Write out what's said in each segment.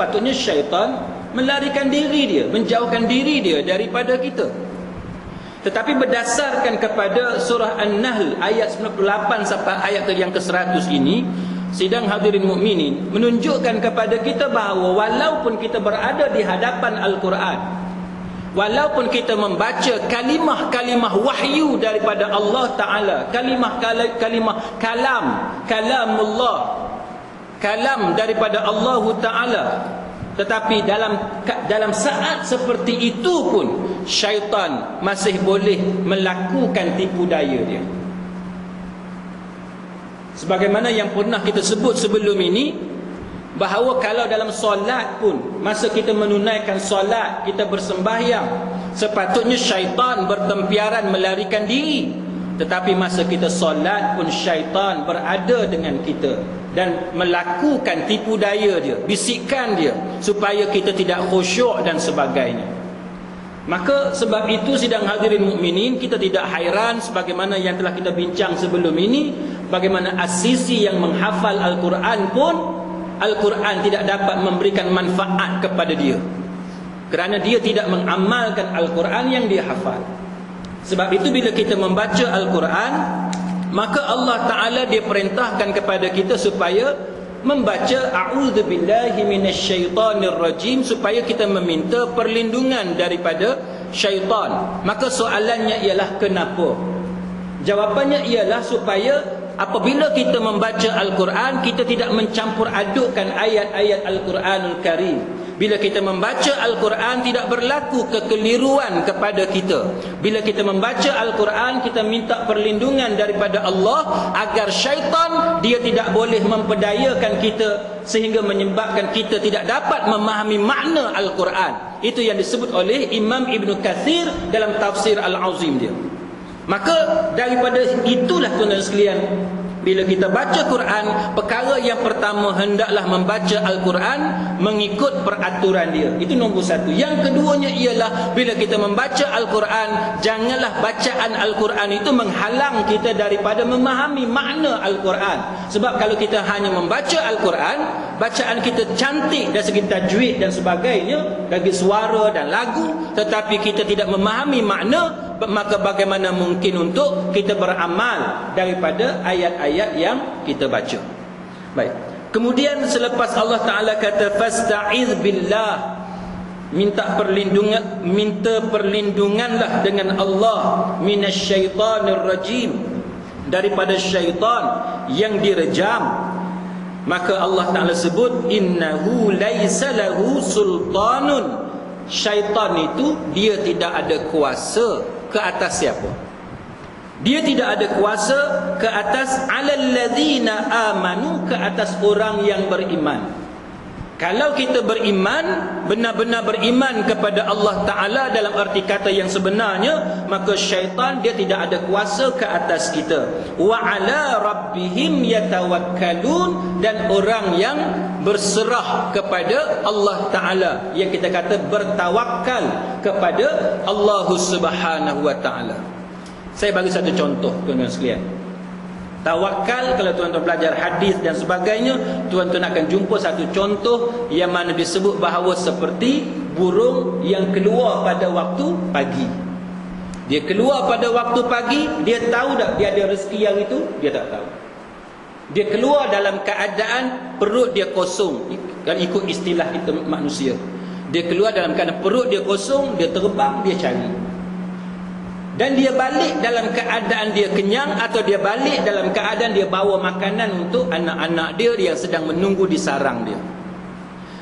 sepatutnya syaitan melarikan diri dia, menjauhkan diri dia daripada kita. Tetapi berdasarkan kepada surah An-Nahl ayat 98 sampai ayat yang ke-100 ini, sidang hadirin mukminin menunjukkan kepada kita bahawa walaupun kita berada di hadapan Al-Quran, walaupun kita membaca kalimah-kalimah wahyu daripada Allah Ta'ala, kalimah-kalimah kalamullah, kalam daripada Allah Ta'ala, tetapi dalam saat seperti itu pun syaitan masih boleh melakukan tipu daya dia. Sebagaimana yang pernah kita sebut sebelum ini, bahawa kalau dalam solat pun, masa kita menunaikan solat, kita bersembahyang, sepatutnya syaitan bertempiaran melarikan diri. Tetapi masa kita solat pun syaitan berada dengan kita dan melakukan tipu daya dia, bisikan dia supaya kita tidak khusyuk dan sebagainya. Maka sebab itu sidang hadirin mukminin, kita tidak hairan sebagaimana yang telah kita bincang sebelum ini, bagaimana As-Sisi yang menghafal Al-Quran pun Al-Quran tidak dapat memberikan manfaat kepada dia, kerana dia tidak mengamalkan Al-Quran yang dia hafal. Sebab itu bila kita membaca Al-Quran, maka Allah Ta'ala dia perintahkan kepada kita supaya membaca a'udzubillahi minasyaitonirrajim, supaya kita meminta perlindungan daripada syaitan. Maka soalannya ialah kenapa? Jawapannya ialah supaya apabila kita membaca Al-Quran, kita tidak mencampur adukkan ayat-ayat Al-Quranul Karim. Bila kita membaca Al-Quran, tidak berlaku kekeliruan kepada kita. Bila kita membaca Al-Quran, kita minta perlindungan daripada Allah agar syaitan dia tidak boleh memperdayakan kita, sehingga menyebabkan kita tidak dapat memahami makna Al-Quran. Itu yang disebut oleh Imam Ibn Kathir dalam tafsir Al-Azim dia. Maka daripada itulah tuan-tuan sekalian, bila kita baca Quran, perkara yang pertama hendaklah membaca Al-Quran mengikut peraturan dia. Itu nombor satu. Yang keduanya ialah bila kita membaca Al-Quran, janganlah bacaan Al-Quran itu menghalang kita daripada memahami makna Al-Quran. Sebab kalau kita hanya membaca Al-Quran, bacaan kita cantik dari segi tajwid dan sebagainya, dari suara dan lagu, tetapi kita tidak memahami makna, maka bagaimana mungkin untuk kita beramal daripada ayat-ayat yang kita baca. Baik. Kemudian selepas Allah Ta'ala kata fasta'iz billah, minta perlindunganlah dengan Allah minasyaitonir rajim, daripada syaitan yang direjam. Maka Allah Ta'ala sebut innahu laisa lahu sultanun, syaitan itu dia tidak ada kuasa ke atas siapa? Dia tidak ada kuasa ke atas alalladzina amanu, ke atas orang yang beriman. Kalau kita beriman, benar-benar beriman kepada Allah Ta'ala dalam arti kata yang sebenarnya, maka syaitan dia tidak ada kuasa ke atas kita. Wa ala rabbihim yatawakkalun, dan orang yang berserah kepada Allah Ta'ala, yang kita kata bertawakal kepada Allah Subhanahu Wa Ta'ala. Saya bagi satu contoh tuan-tuan sekalian. Tawakal, kalau tuan-tuan belajar hadis dan sebagainya, tuan-tuan akan jumpa satu contoh yang mana disebut bahawa seperti burung yang keluar pada waktu pagi. Dia keluar pada waktu pagi, dia tahu tak dia ada rezeki yang itu? Dia tak tahu. Dia keluar dalam keadaan perut dia kosong, dan ikut istilah kita manusia. Dia keluar dalam keadaan perut dia kosong, dia terbang, dia cari. Dan dia balik dalam keadaan dia kenyang, atau dia balik dalam keadaan dia bawa makanan untuk anak-anak dia yang sedang menunggu di sarang dia.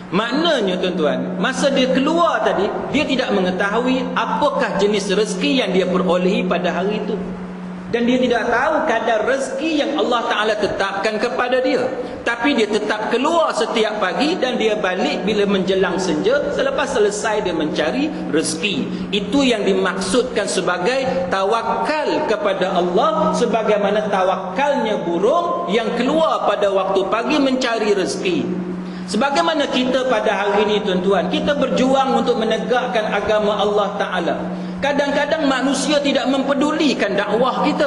Maknanya tuan-tuan, masa dia keluar tadi, dia tidak mengetahui apakah jenis rezeki yang dia perolehi pada hari itu. Dan dia tidak tahu kadar rezeki yang Allah Ta'ala tetapkan kepada dia. Tapi dia tetap keluar setiap pagi, dan dia balik bila menjelang senja, selepas selesai dia mencari rezeki. Itu yang dimaksudkan sebagai tawakal kepada Allah, sebagaimana tawakalnya burung yang keluar pada waktu pagi mencari rezeki. Sebagaimana kita pada hari ini tuan-tuan, kita berjuang untuk menegakkan agama Allah Ta'ala. Kadang-kadang manusia tidak mempedulikan dakwah kita.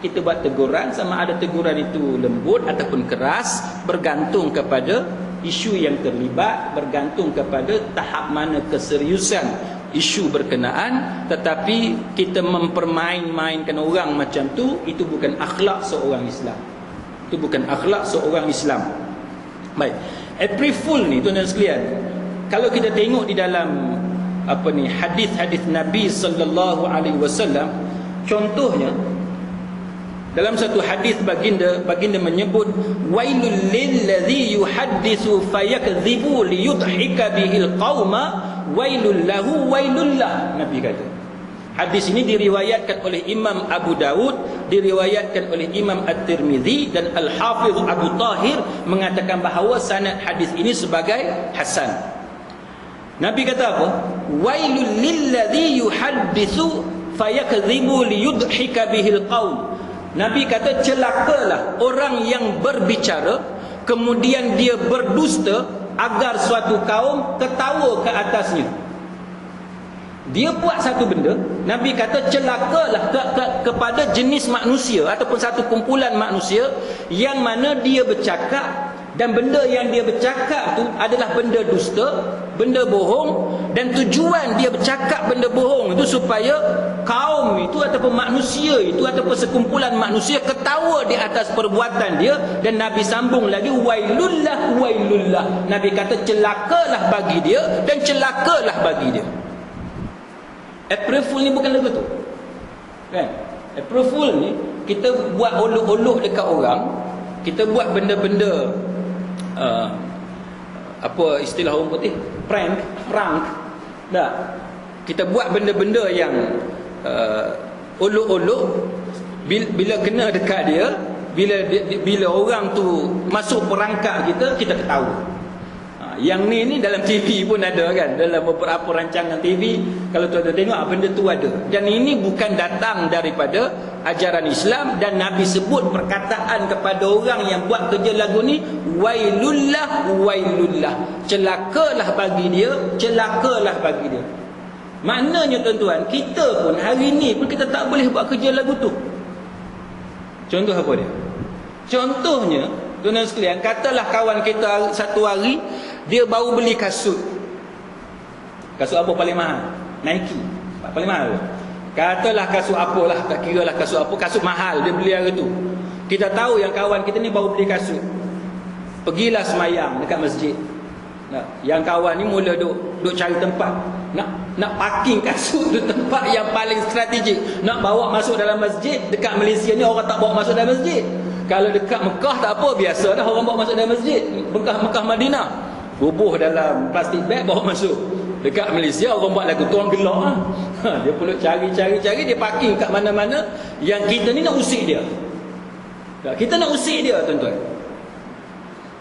kita buat teguran, sama ada teguran itu lembut ataupun keras, bergantung kepada isu yang terlibat, bergantung kepada tahap mana keseriusan isu berkenaan. Tetapi kita mempermain-mainkan orang macam tu, itu bukan akhlak seorang Islam. Itu bukan akhlak seorang Islam. Baik, April Fool ni tuan-tuan sekalian, kalau kita tengok di dalam hadis-hadis Nabi sallallahu alaihi wasallam, contohnya dalam satu hadis baginda menyebut, wailul lilladzi yuhadditsu fayakdzibu liyudhika bihil qauma wailul lahu wailullah. Nabi kata. Hadis ini diriwayatkan oleh Imam Abu Daud, diriwayatkan oleh Imam At-Tirmizi, dan Al-Hafiz Abu Tahir mengatakan bahawa sanad hadis ini sebagai hasan. Nabi kata apa? Wailul lilladzi yuhadditsu fayakdzibu liyudhika bihil qaum. Nabi kata, celakalah orang yang berbicara kemudian dia berdusta agar suatu kaum ketawa ke atasnya. Dia buat satu benda, Nabi kata celakalah kepada jenis manusia ataupun satu kumpulan manusia yang mana dia bercakap, dan benda yang dia bercakap tu adalah benda dusta, benda bohong, dan tujuan dia bercakap benda bohong itu supaya kaum itu ataupun manusia itu ataupun sekumpulan manusia ketawa di atas perbuatan dia. Dan Nabi sambung lagi, wailullah wailullah. Nabi kata celakalah bagi dia dan celakalah bagi dia. April Fool ni bukan lagu tu, kan? April Fool ni kita buat olok-olok dekat orang, kita buat benda-benda apa istilah orang putih, prank tak? Kita buat benda-benda yang olok-olok, bila kena dekat dia, bila orang tu masuk perangkap kita ketawa. Yang ni dalam TV pun ada, kan? Dalam beberapa rancangan TV, kalau tuan-tuan tengok benda tu ada. Dan ini bukan datang daripada ajaran Islam. Dan Nabi sebut perkataan kepada orang yang buat kerja lagu ni, wailullah wailullah, celakalah bagi dia, celakalah bagi dia. Maknanya tuan-tuan, kita pun hari ni pun kita tak boleh buat kerja lagu tu. Contoh apa dia? Contohnya tuan-tuan sekalian, katalah kawan kita satu hari dia baru beli kasut. Kasut apa paling mahal? Nike. Paling mahal. Katalah kasut apalah, tak kira lah kasut apa, kasut mahal dia beli hari tu. Kita tahu yang kawan kita ni baru beli kasut. Pergilah semayang dekat masjid. Nah, yang kawan ni mula duk cari tempat. Nak parking kasut tu tempat yang paling strategik. Nak bawa masuk dalam masjid. Dekat Malaysia ni orang tak bawa masuk dalam masjid. Kalau dekat Mekah tak apa, biasa dah orang bawa masuk dalam masjid. Mekah Madinah, bubuh dalam plastik beg bawa masuk. Dekat Malaysia orang buat lagu tu, orang gelak lah. Dia perlu cari, dia parking kat mana-mana. Yang kita ni nak usik dia. Kita nak usik dia, tuan-tuan.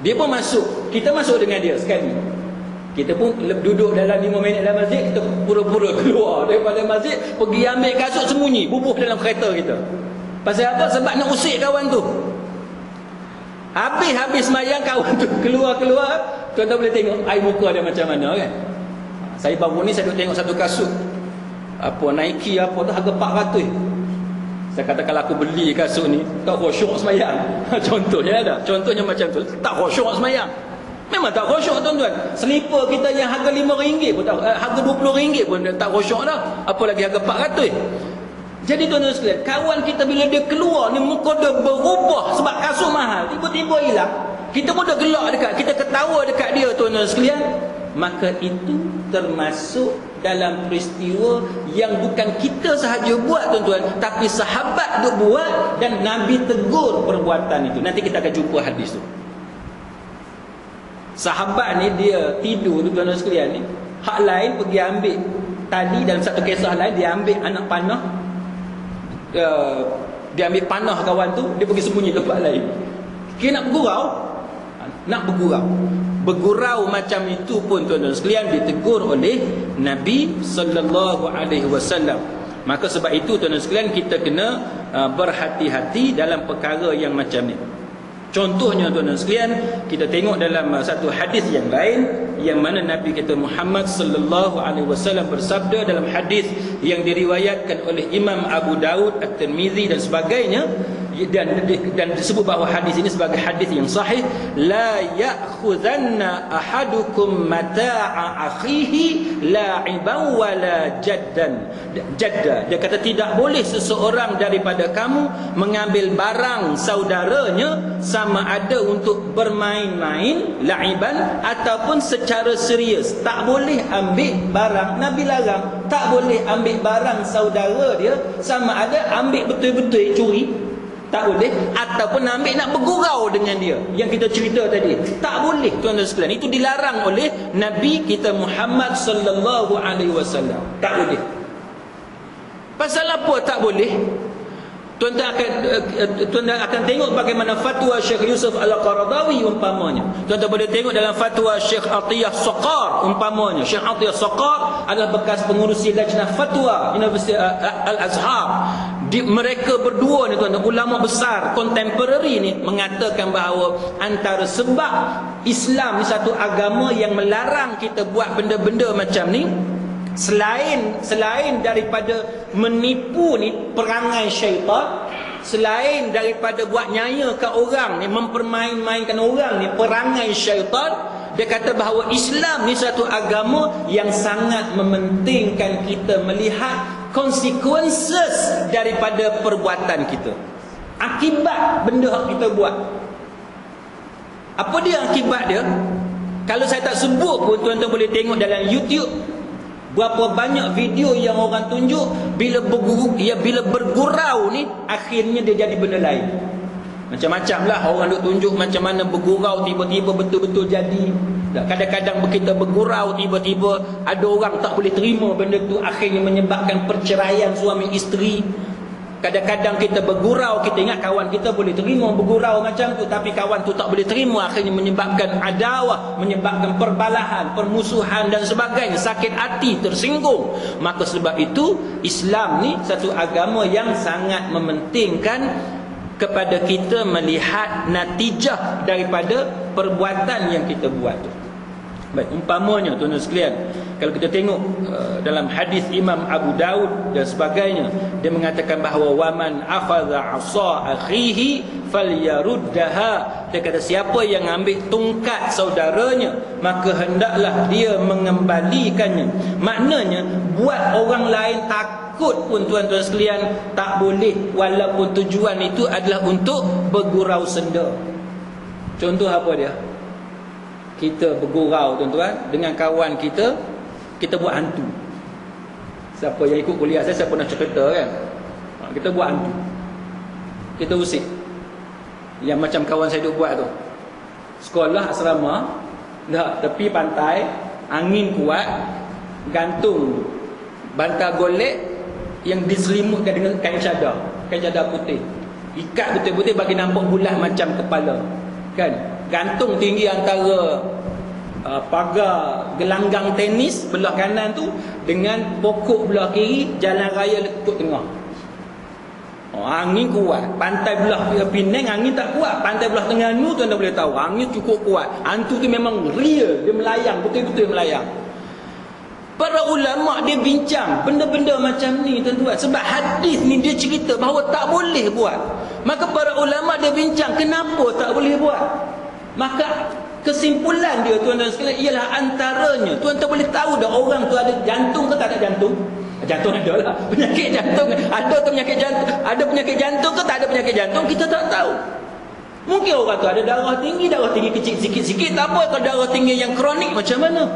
Dia pun masuk, kita masuk dengan dia sekali. Kita pun duduk dalam 5 minit dalam masjid, kita pura-pura keluar daripada masjid, pergi ambil kasut sembunyi, bubuh dalam kereta kita. Pasal apa? Sebab nak usik kawan tu. Habis semayang, kawan tu keluar. Tuan-tuan boleh tengok air muka dia macam mana, kan? Saya baru ni saya duk tengok satu kasut apa Nike apa tu, harga 400. Saya kata kalau aku beli kasut ni tak khusyuk semayang. Contohnya ada. Contohnya macam tu, tak khusyuk semayang. Memang tak khusyuk, tuan-tuan. Selipar kita yang harga RM5 pun tak, harga RM20 pun tak khusyuk dah, apa lagi harga 400. Jadi tuan-tuan sekalian, kawan kita bila dia keluar ni muka dia berubah sebab kasut mahal, tiba-tiba hilang. Kita pun dah gelak dekat, kita ketawa dekat dia, tuan-tuan sekalian. Maka itu termasuk dalam peristiwa yang bukan kita sahaja buat, tuan-tuan, tapi sahabat duk buat dan Nabi tegur perbuatan itu. Nanti kita akan jumpa hadis tu. Sahabat ni dia tidur tu, tuan-tuan sekalian ni, hak lain pergi ambil. Tadi dalam satu kisah lain dia ambil anak panah, dia ambil panah kawan tu, dia pergi sembunyi tempat lain. Kira nak bergurau macam itu pun, tuan-tuan sekalian, ditegur oleh Nabi sallallahu alaihi wasallam. Maka sebab itu, tuan-tuan sekalian, kita kena berhati-hati dalam perkara yang macam ni. Contohnya tuan-tuan sekalian, kita tengok dalam satu hadis yang lain, yang mana Nabi kita Muhammad sallallahu alaihi wasallam bersabda dalam hadis yang diriwayatkan oleh Imam Abu Daud, At-Tirmizi dan sebagainya, dan disebut bahawa hadis ini sebagai hadis yang sahih. La ya'khudhanna ahadukum mata'a akhihi la'iban wala jadda. Dia kata tidak boleh seseorang daripada kamu mengambil barang saudaranya sama ada untuk bermain-main, la'iban, ataupun secara serius. Tak boleh ambil barang, Nabi larang, tak boleh ambil barang saudara dia sama ada ambil betul-betul curi, tak boleh, ataupun ambil nak bergurau dengan dia, yang kita cerita tadi, tak boleh tuan-tuan sekalian. Itu dilarang oleh Nabi kita Muhammad sallallahu alaihi wasallam. Tak boleh. Pasal apa tak boleh? Tuan-tuan akan tengok bagaimana fatwa Syekh Yusuf Al-Qaradawi umpamanya. Tuan-tuan boleh tengok dalam fatwa Syekh Atiyah Saqar umpamanya. Syekh Atiyah Saqar adalah bekas pengurusi Lajnah Fatwa Universiti Al-Azhar. Mereka berdua ni tuan-tuan, ulama besar contemporary ni, mengatakan bahawa antara sebab Islam ni satu agama yang melarang kita buat benda-benda macam ni, selain daripada menipu ni perangai syaitan, selain daripada buat nyaya ke orang ni, mempermain-mainkan orang ni perangai syaitan, dia kata bahawa Islam ni satu agama yang sangat mementingkan kita melihat consequences daripada perbuatan kita, akibat benda yang kita buat. Apa dia akibat dia? Kalau saya tak sebut pun, tuan-tuan boleh tengok dalam YouTube berapa banyak video yang orang tunjuk bila bergurau ni akhirnya dia jadi benda lain. Macam-macam lah orang duk tunjuk macam mana bergurau tiba-tiba betul-betul jadi. Kadang-kadang kita bergurau tiba-tiba ada orang tak boleh terima benda tu, akhirnya menyebabkan perceraian suami isteri. Kadang-kadang kita bergurau, kita ingat kawan kita boleh terima bergurau macam tu, tapi kawan tu tak boleh terima, akhirnya menyebabkan adawah, menyebabkan perbalahan, permusuhan dan sebagainya, sakit hati, tersinggung. Maka sebab itu Islam ni satu agama yang sangat mementingkan kepada kita melihat natijah daripada perbuatan yang kita buat tu. Baik, umpamanya tuan-tuan sekalian, kalau kita tengok dalam hadis Imam Abu Daud dan sebagainya, dia mengatakan bahawa waman akhadha 'asa akhihi falyaruddaha. Dia kata siapa yang ambil tongkat saudaranya, maka hendaklah dia mengembalikannya. Maknanya buat orang lain takut pun tuan-tuan sekalian tak boleh, walaupun tujuan itu adalah untuk bergurau senda. Contoh apa dia? Kita bergurau tuan-tuan dengan kawan kita, kita buat hantu. Siapa yang ikut kuliah saya pernah cerita kan, kita buat hantu, kita usik. Yang macam kawan saya duk buat tu, sekolah asrama dah tepi pantai, angin kuat, gantung bantal golek yang diselimutkan dengan kain cadar putih, ikat betul-betul bagi nampak bulat macam kepala kan, gantung tinggi antara pagar gelanggang tenis belah kanan tu dengan pokok belah kiri, jalan raya letuk tengah. Angin kuat, pantai belah Penang angin tak kuat, pantai belah Terengganu tuan-tuan boleh tahu angin cukup kuat. Hantu tu memang real, dia melayang, betul-betul melayang. Para ulama dia bincang benda-benda macam ni tuan-tuan, sebab hadis ni dia cerita bahawa tak boleh buat. Maka para ulama dia bincang kenapa tak boleh buat. Maka kesimpulan dia tuan-tuan sekalian ialah antaranya, tuan-tuan boleh tahu dah orang tu ada jantung ke tak ada jantung. Jantung ada lah, penyakit jantung ada ke penyakit jantung, ada penyakit jantung ke tak ada penyakit jantung, kita tak tahu. Mungkin orang tu ada darah tinggi kecil sikit-sikit, tak apa. Kalau darah tinggi yang kronik macam mana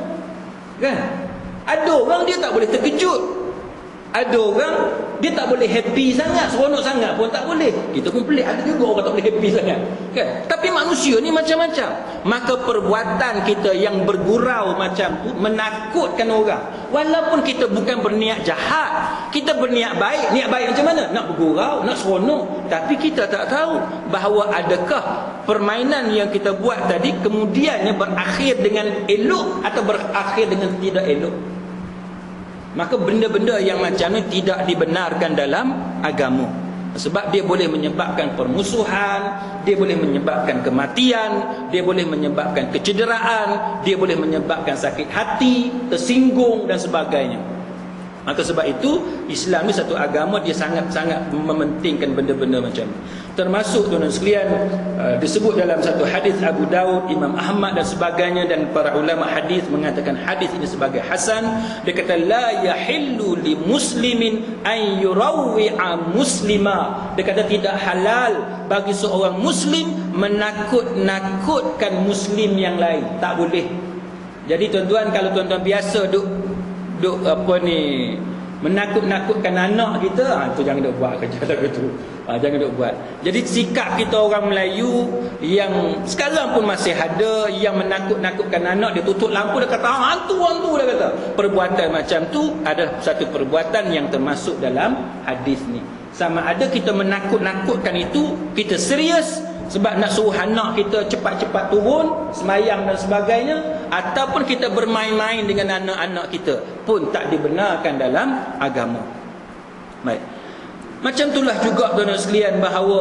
kan? Ada orang dia tak boleh terkejut, ada orang dia tak boleh happy sangat, seronok sangat pun tak boleh. Kita pun pelik, ada juga orang tak boleh happy sangat kan? Tapi manusia ni macam-macam. Maka perbuatan kita yang bergurau macam tu menakutkan orang. Walaupun kita bukan berniat jahat, kita berniat baik. Niat baik macam mana? Nak bergurau, nak seronok. Tapi kita tak tahu bahawa adakah permainan yang kita buat tadi kemudiannya berakhir dengan elok atau berakhir dengan tidak elok. Maka benda-benda yang macam ni tidak dibenarkan dalam agama. Sebab dia boleh menyebabkan permusuhan, dia boleh menyebabkan kematian, dia boleh menyebabkan kecederaan, dia boleh menyebabkan sakit hati, tersinggung dan sebagainya. Maka sebab itu Islam ni satu agama, dia sangat-sangat mementingkan benda-benda macam ni. Termasuk tuan-tuan sekalian, disebut dalam satu hadis Abu Daud, Imam Ahmad dan sebagainya, dan para ulama hadis mengatakan hadis ini sebagai hasan. Dia kata la yahillu li muslimin an yurawwi'a muslima. Dia kata tidak halal bagi seorang muslim menakut-nakutkan muslim yang lain. Tak boleh. Jadi tuan-tuan, kalau tuan-tuan biasa duk apa ni, menakut-nakutkan anak kita, tu jangan duk buat kerja tak gitu. Jangan duk buat. Jadi sikap kita orang Melayu yang sekarang pun masih ada, yang menakut-nakutkan anak, dia tutup lampu, dia kata hantu dia kata. Perbuatan macam tu adalah satu perbuatan yang termasuk dalam hadis ni. Sama ada kita menakut-nakutkan itu, kita serius sebab nak suruh anak kita cepat-cepat turun semayang dan sebagainya, ataupun kita bermain-main dengan anak-anak kita, pun tak dibenarkan dalam agama. Baik. Macam itulah juga tuan-tuan sekalian, bahawa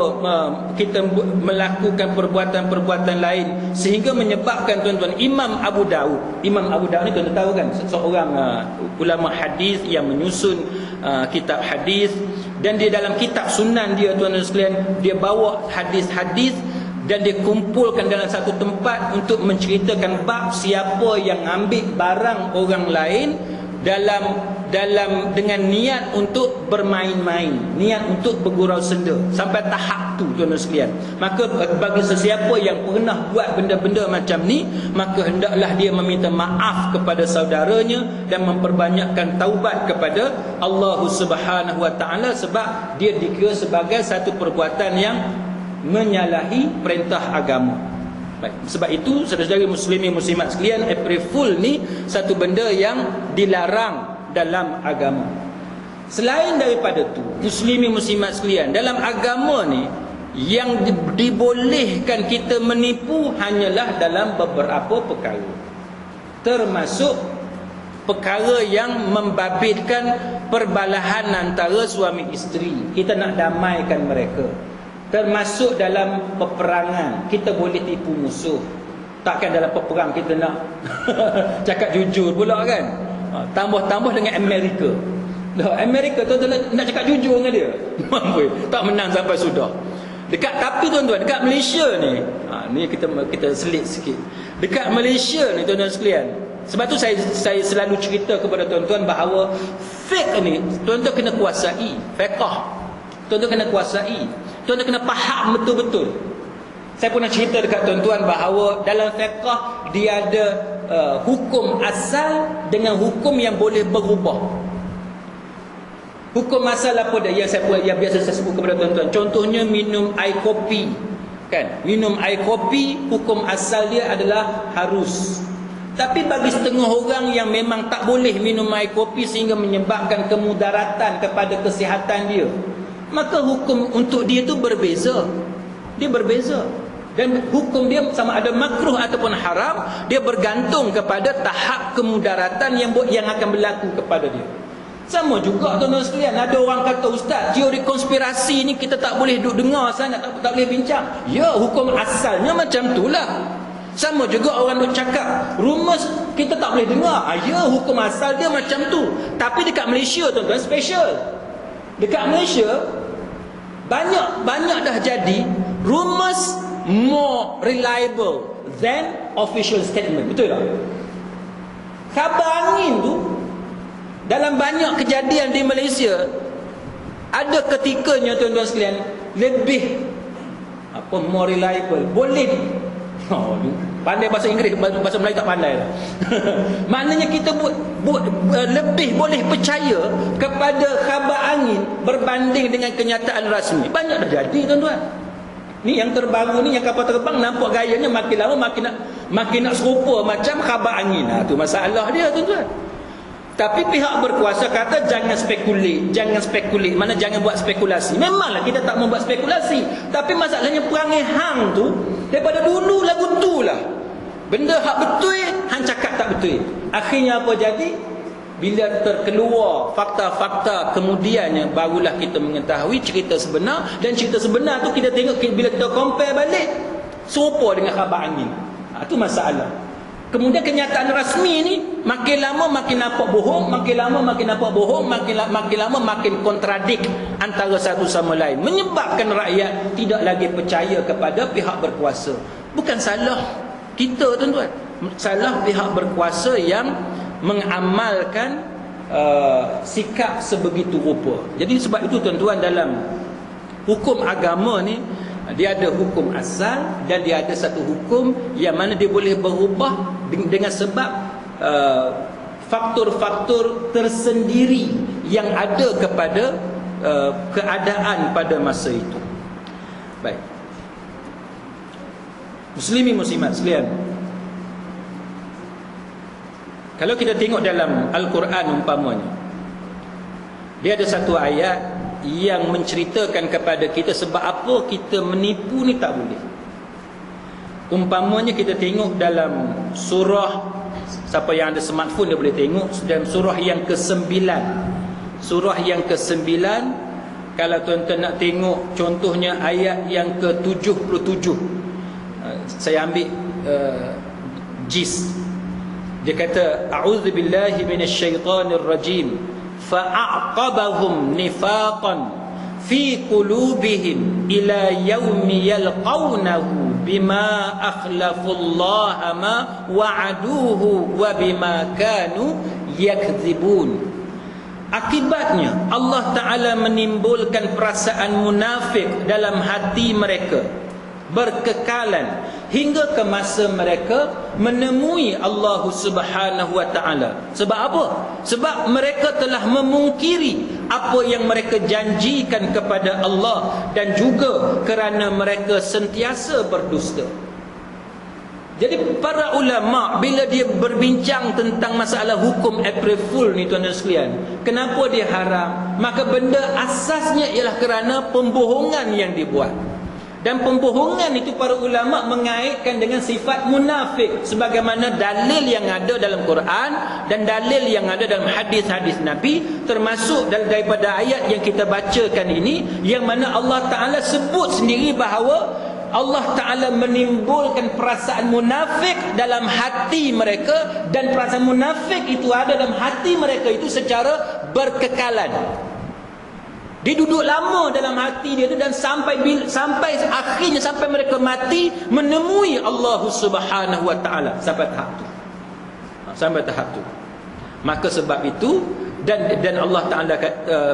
kita melakukan perbuatan-perbuatan lain sehingga menyebabkan tuan-tuan Imam Abu Daud ni tuan-tuan tahu kan, seorang ulama hadis yang menyusun kitab hadis, dan dia dalam kitab sunan dia tuan-tuan sekalian, dia bawa hadis-hadis dan dia kumpulkan dalam satu tempat untuk menceritakan bab siapa yang ambil barang orang lain dalam dengan niat untuk bermain-main, niat untuk bergurau senda, sampai tahap tu tuan-tuan sekalian. Maka bagi sesiapa yang pernah buat benda-benda macam ni, maka hendaklah dia meminta maaf kepada saudaranya dan memperbanyakkan taubat kepada Allah Subhanahu Wa Taala, sebab dia dikira sebagai satu perbuatan yang menyalahi perintah agama. Baik. Sebab itu saudara-saudari muslimin muslimat sekalian, April Fool ni satu benda yang dilarang dalam agama. Selain daripada tu, muslimin muslimat sekalian, dalam agama ni yang dibolehkan kita menipu hanyalah dalam beberapa perkara, termasuk perkara yang membabitkan perbalahan antara suami isteri. Kita nak damaikan mereka. Termasuk dalam peperangan, kita boleh tipu musuh. Takkan dalam peperang kita nak cakap jujur pula kan. Tambah-tambah dengan Amerika. Amerika tu nak cakap jujur dengan dia, mampu tak menang sampai sudah. Tapi tuan-tuan, dekat Malaysia ni, ni kita selit sikit. Dekat Malaysia ni tuan-tuan sekalian, sebab tu saya selalu cerita kepada tuan-tuan bahawa fiqh ni tuan-tuan kena kuasai. Fiqh tuan-tuan kena kuasai. Tuan-tuan kena faham betul-betul. Saya pernah cerita dekat tuan-tuan bahawa dalam fiqh dia ada hukum asal dengan hukum yang boleh berubah. Hukum asal apa dia yang biasa saya sebut kepada tuan-tuan. Contohnya minum air kopi, kan? Minum air kopi, hukum asal dia adalah harus. Tapi bagi setengah orang yang memang tak boleh minum air kopi sehingga menyebabkan kemudaratan kepada kesihatan dia, maka hukum untuk dia tu berbeza. Dia berbeza. Dan hukum dia sama ada makruh ataupun haram, dia bergantung kepada tahap kemudaratan yang akan berlaku kepada dia. Sama juga tuan-tuan sekalian, ada orang kata, ustaz, teori konspirasi ni kita tak boleh duk dengar sangat, tak boleh bincang. Ya, hukum asalnya macam itulah. Sama juga orang duk cakap rumus kita tak boleh dengar. Ya, hukum asal dia macam tu. Tapi dekat Malaysia tuan-tuan special. Dekat Malaysia banyak dah jadi rumus more reliable than official statement. Betul tak? Khabar angin tu dalam banyak kejadian di Malaysia, ada ketikanya tuan-tuan sekalian lebih more reliable. Boleh pandai bahasa Inggeris, bahasa Melayu tak pandai lah. Maknanya kita lebih boleh percaya kepada khabar angin berbanding dengan kenyataan rasmi. Banyak dah jadi tuan-tuan. Ni yang terbaru ni, yang kapal terbang, nampak gayanya makin lama makin nak serupa macam khabar angin. Tu masalah dia tuan-tuan. Tapi pihak berkuasa kata jangan spekulit. Mana jangan buat spekulasi. Memanglah kita tak mau buat spekulasi, tapi masalahnya perangai hang tu daripada dulu lagu tu lah. Benda hak betul hang cakap tak betul. Akhirnya apa jadi? bila terkeluar fakta-fakta, kemudiannya barulah kita mengetahui cerita sebenar. Dan cerita sebenar tu kita tengok, bila kita compare balik, serupa dengan khabar angin. Itu masalah. Kemudian kenyataan rasmi ni makin lama makin nampak bohong, makin lama makin nampak bohong, makin lama makin kontradik antara satu sama lain, menyebabkan rakyat tidak lagi percaya kepada pihak berkuasa. Bukan salah kita, tuan-tuan, salah pihak berkuasa yang mengamalkan sikap sebegitu rupa. Jadi sebab itu, tuan-tuan, dalam hukum agama ni dia ada hukum asal dan dia ada satu hukum yang mana dia boleh berubah dengan sebab faktor-faktor tersendiri yang ada kepada keadaan pada masa itu. Baik. Muslimin muslimat sekalian, kalau kita tengok dalam Al-Quran umpamanya, dia ada satu ayat yang menceritakan kepada kita sebab apa kita menipu ni tak boleh. Umpamanya kita tengok dalam surah, siapa yang ada smartphone dia boleh tengok, dalam surah yang ke-9. Surah yang ke-9, kalau tuan-tuan nak tengok contohnya ayat yang ke-77, saya ambil jis. Dia kata, a'udzubillahi minasyaitonirrajim, fa'aqabahum nifaqan fi qulubihim ila yaumi yalqawnahu bima akhlafullaha ma wa'aduhu wa bima kanu yakdzibun. Akibatnya Allah Ta'ala menimbulkan perasaan munafik dalam hati mereka berkekalan hingga ke masa mereka menemui Allah Subhanahu wa Ta'ala. Sebab apa? Sebab mereka telah memungkiri apa yang mereka janjikan kepada Allah, dan juga kerana mereka sentiasa berdusta. Jadi para ulama bila dia berbincang tentang masalah hukum April Fool ni, tuan-tuan sekalian, kenapa dia haram? Maka benda asasnya ialah kerana pembohongan yang dibuat. Dan pembohongan itu para ulama mengaitkan dengan sifat munafik, sebagaimana dalil yang ada dalam Quran dan dalil yang ada dalam hadis-hadis Nabi, termasuk daripada ayat yang kita bacakan ini, yang mana Allah Ta'ala sebut sendiri bahawa Allah Ta'ala menimbulkan perasaan munafik dalam hati mereka, dan perasaan munafik itu ada dalam hati mereka itu secara berkekalan. Dia duduk lama dalam hati dia tu, dan sampai akhirnya sampai mereka mati menemui Allah Subhanahu wa Ta'ala. Sampai tahap tu. Maka sebab itu dan Allah Ta'ala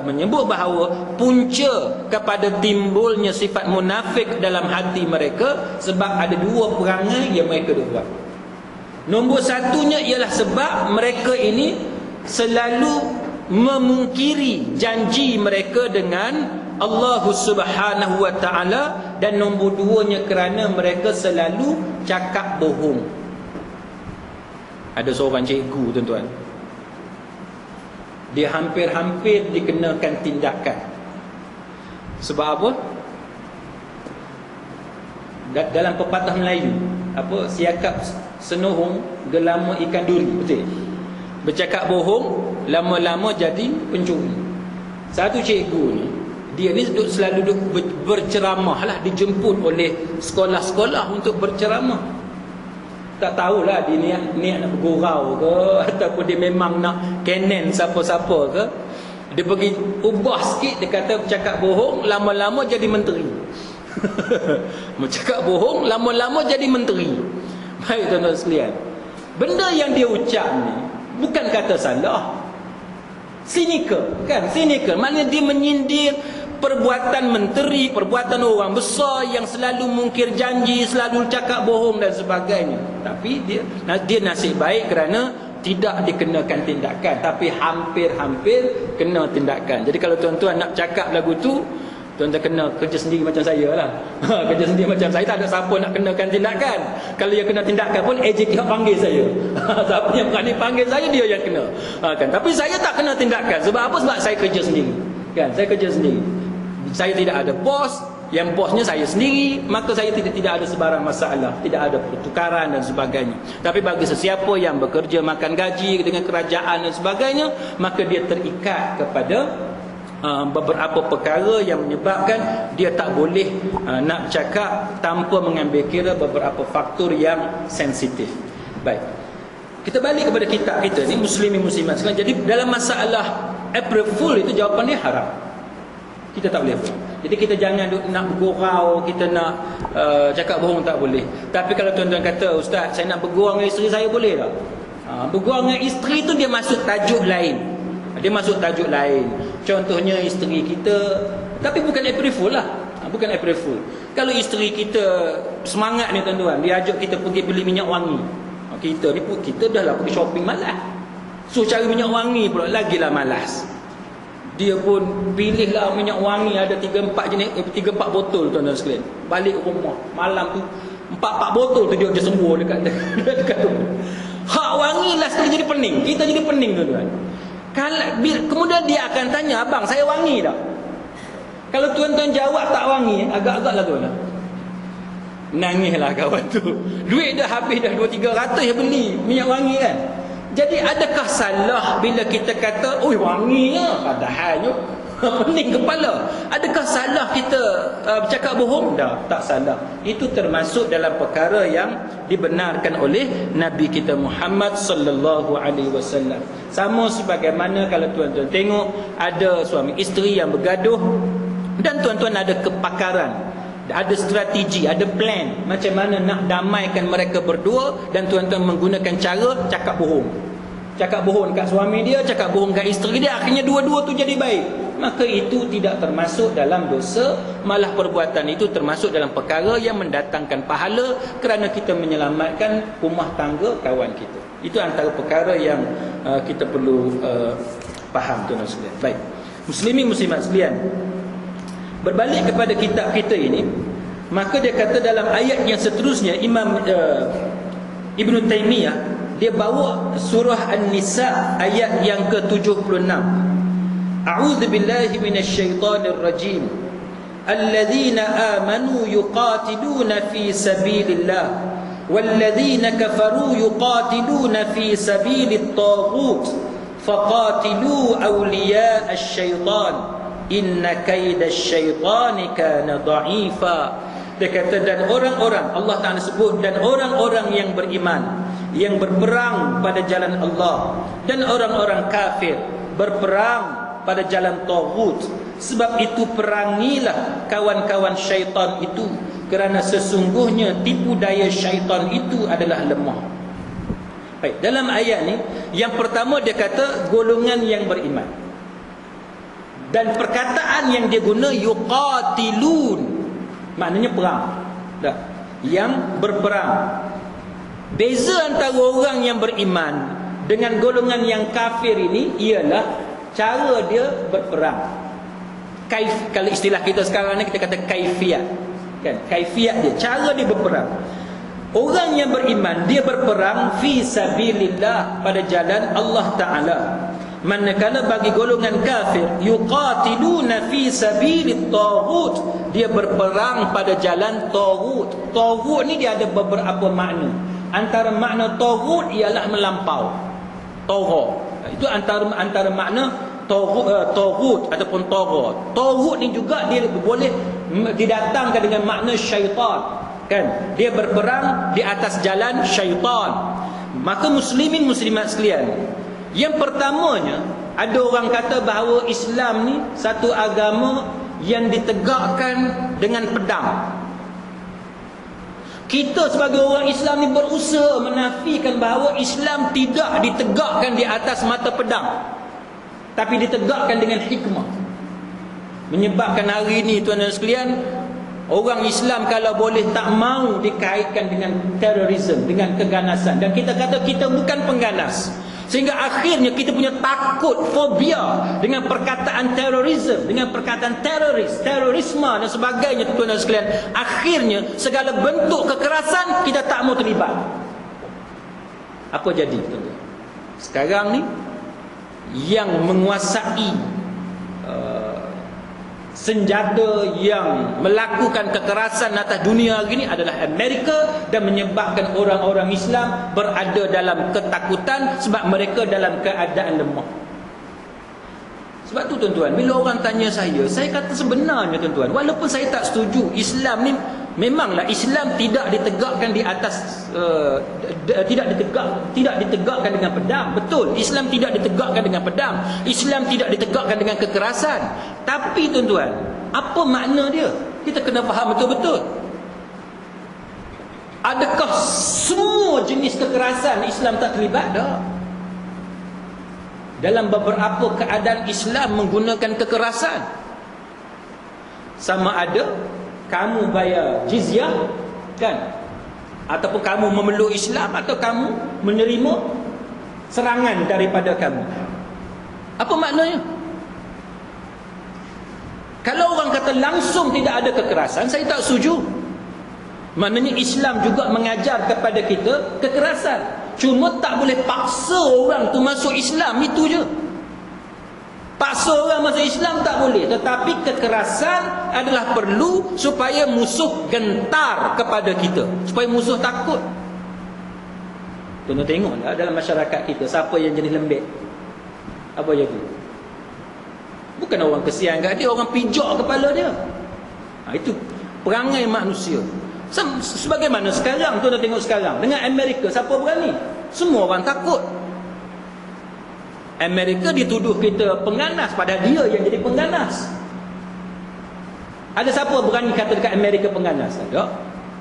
menyebut bahawa punca kepada timbulnya sifat munafik dalam hati mereka sebab ada dua perangai yang mereka buat. Nombor satunya ialah sebab mereka ini selalu memungkiri janji mereka dengan Allah Subhanahu wa Ta'ala, dan nombor duanya kerana mereka selalu cakap bohong. Ada seorang cikgu, tuan-tuan, dia hampir-hampir dikenakan tindakan. Sebab apa? Dalam pepatah Melayu, apa, siakap senohong gelama ikan duri, betul? Bercakap bohong lama-lama jadi pencuri. Satu cikgu ni, dia ni selalu duduk berceramah lah, dijemput oleh sekolah-sekolah untuk berceramah. Tak tahulah dia niat nak bergurau ke, ataupun dia memang nak kenen siapa-siapa ke. Dia pergi ubah sikit, dia kata bercakap bohong lama-lama jadi menteri. Bercakap bohong lama-lama jadi menteri. Baik, tuan-tuan sekalian, benda yang dia ucap ni bukan kata salah, sinikal, kan? Sinikal maknanya dia menyindir perbuatan menteri, perbuatan orang besar yang selalu mungkir janji, selalu cakap bohong dan sebagainya. Tapi dia nasib baik kerana tidak dikenakan tindakan, tapi hampir-hampir kena tindakan. Jadi kalau tuan-tuan nak cakap lagu tu, tuan-tuan kena kerja sendiri macam saya lah. Kerja sendiri macam saya, tak ada siapa nak kenakan tindakan. Kalau yang kena tindakan pun AJK panggil saya. Siapa yang berani panggil saya, dia yang kena. Kan? Tapi saya tak kena tindakan. Sebab apa? Sebab saya kerja sendiri. Kan? Saya kerja sendiri. Saya tidak ada bos, yang bosnya saya sendiri, maka saya tidak ada sebarang masalah, tidak ada pertukaran dan sebagainya. Tapi bagi sesiapa yang bekerja makan gaji dengan kerajaan dan sebagainya, maka dia terikat kepada beberapa perkara yang menyebabkan dia tak boleh nak cakap tanpa mengambil kira beberapa faktor yang sensitif. Baik, kita balik kepada kitab kita ni, muslimin muslimat sekalian. Jadi dalam masalah April Fool itu jawapan dia haram. Kita tak boleh. Jadi kita jangan nak bergurau, kita nak cakap bohong, tak boleh. Tapi kalau tuan-tuan kata, ustaz, saya nak bergurau dengan isteri saya, boleh tak? Bergurau dengan isteri tu dia masuk tajuk lain. Dia masuk tajuk lain. Contohnya isteri kita, tapi bukan April Fool lah. Bukan April Fool. Kalau isteri kita semangat ni tuan-tuan, dia ajak kita pergi beli minyak wangi. Kita dah lah pergi shopping malas. So cari minyak wangi pula lagilah malas. Dia pun pilihlah minyak wangi, ada 3-4 jenis, 3-4 botol tuan-tuan sekalian. Balik rumah malam tu 4 botol tu dia semua dekat tu. Hak wangi lah sekali jadi pening. Kita jadi pening tuan-tuan. Kemudian dia akan tanya, abang saya wangi tak? Kalau tuan-tuan jawab tak wangi, agak-agak lah tuan. Nangislah kawan tu. Duit dah habis dah 200-300 ya beli minyak wangi kan. Jadi adakah salah bila kita kata, oi wangi ya, padahalnya pening kepala. Adakah salah kita bercakap bohong? Tak salah. Itu termasuk dalam perkara yang dibenarkan oleh Nabi kita Muhammad sallallahu alaihi wasallam. Sama sebagaimana kalau tuan-tuan tengok ada suami isteri yang bergaduh dan tuan-tuan ada kepakaran, ada strategi, ada plan macam mana nak damaikan mereka berdua, dan tuan-tuan menggunakan cara cakap bohong. Cakap bohong kat suami dia, cakap bohong kat isteri dia, akhirnya dua-dua tu jadi baik. Maka itu tidak termasuk dalam dosa, malah perbuatan itu termasuk dalam perkara yang mendatangkan pahala kerana kita menyelamatkan rumah tangga kawan kita. Itu antara perkara yang kita perlu faham tuan-tuan sekalian. Baik. Muslimin muslimat sekalian, berbalik kepada kitab kita ini, maka dia kata dalam ayat yang seterusnya, Imam Ibn Taymiyah dia bawa surah An-Nisa ayat yang ke-76. A'udzu billahi minasyaitonir rajim. Alladzina amanu yuqatiluna fi sabilillah walladzina kafaru yuqatiluna fi sabilit taghut faqatilu awliya asy-syaitan inna kaidasy-syaitani kana dha'ifa. Dia kata, dan orang-orang, Allah Ta'ala sebut, dan orang-orang yang beriman, yang berperang pada jalan Allah, dan orang-orang kafir berperang pada jalan taghut. Sebab itu perangilah kawan-kawan syaitan itu, kerana sesungguhnya tipu daya syaitan itu adalah lemah. Baik, dalam ayat ni, yang pertama dia kata golongan yang beriman. Dan perkataan yang dia guna yuqatilun, maknanya perang. Tak? Yang berperang. Beza antara orang yang beriman dengan golongan yang kafir ini ialah cara dia berperang. Kalau istilah kita sekarang ni kita kata kaifiat. Kan? Kaifiat dia, cara dia berperang. Orang yang beriman dia berperang fi sabilillah, pada jalan Allah Ta'ala. Manakala bagi golongan kafir yuqatiluna fi sabilit taghut, dia berperang pada jalan taghut. Taghut ni dia ada beberapa makna. Antara makna taghut ialah melampau. Tagha. Itu antara makna taghut ataupun tagha. Taghut ni juga dia boleh didatangkan dengan makna syaitan. Kan? Dia berperang di atas jalan syaitan. Maka muslimin muslimat sekalian, yang pertamanya, ada orang kata bahawa Islam ni satu agama yang ditegakkan dengan pedang. Kita sebagai orang Islam ni berusaha menafikan bahawa Islam tidak ditegakkan di atas mata pedang, tapi ditegakkan dengan hikmah. Menyebabkan hari ini tuan-tuan sekalian, orang Islam kalau boleh tak mau dikaitkan dengan terorisme, dengan keganasan. Dan kita kata kita bukan pengganas. Sehingga akhirnya kita punya takut, fobia dengan perkataan terorisme, dengan perkataan teroris, terorisme dan sebagainya tuan-tuan sekalian. Akhirnya segala bentuk kekerasan kita tak mau terlibat. Apa jadi tuan-tuan? Sekarang ni yang menguasai senjata yang melakukan kekerasan atas dunia hari ini adalah Amerika, dan menyebabkan orang-orang Islam berada dalam ketakutan sebab mereka dalam keadaan lemah. Sebab tu tuan-tuan, bila orang tanya saya kata sebenarnya tuan-tuan, walaupun saya tak setuju Islam ni, memanglah Islam tidak ditegakkan di atas tidak ditegakkan dengan pedang. Betul, Islam tidak ditegakkan dengan pedang. Islam tidak ditegakkan dengan kekerasan. Tapi tuan-tuan, apa makna dia? Kita kena faham betul-betul. Adakah semua jenis kekerasan Islam tak terlibat? Tak. Dalam beberapa keadaan Islam menggunakan kekerasan. Sama ada kamu bayar jizyah, kan, ataupun kamu memeluk Islam, atau kamu menerima serangan daripada kamu. Apa maknanya? Kalau orang kata langsung tidak ada kekerasan, saya tak setuju. Maknanya Islam juga mengajar kepada kita kekerasan. Cuma tak boleh paksa orang tu masuk Islam, itu je. Paksa orang masuk Islam tak boleh. Tetapi kekerasan adalah perlu supaya musuh gentar kepada kita, supaya musuh takut. Tuan-tuan tengoklah dalam masyarakat kita, siapa yang jadi lembek? Apa jadi? Bukan orang kesian kat dia, orang pijak kepala dia. Itu perangai manusia. Sebagaimana sekarang, tuan-tuan tengok sekarang dengan Amerika, siapa berani? Semua orang takut. Amerika dituduh kita pengganas, padahal dia yang jadi pengganas. Ada siapa berani kata dekat Amerika pengganas? Ada.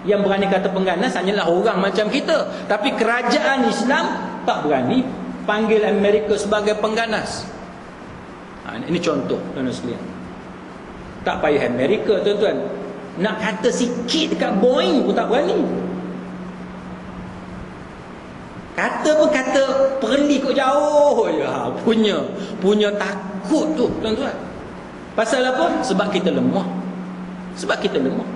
Yang berani kata pengganas hanyalah orang macam kita. Tapi kerajaan Islam tak berani panggil Amerika sebagai pengganas. Ini contoh, tuan-tuan sekalian. Tak payah Amerika, tuan-tuan. Nak kata sikit dekat Boeing pun tak berani. Kata pun kata perli kok jauh je. Punya takut tu, tuan-tuan. Pasal apa? Sebab kita lemah. Sebab kita lemah.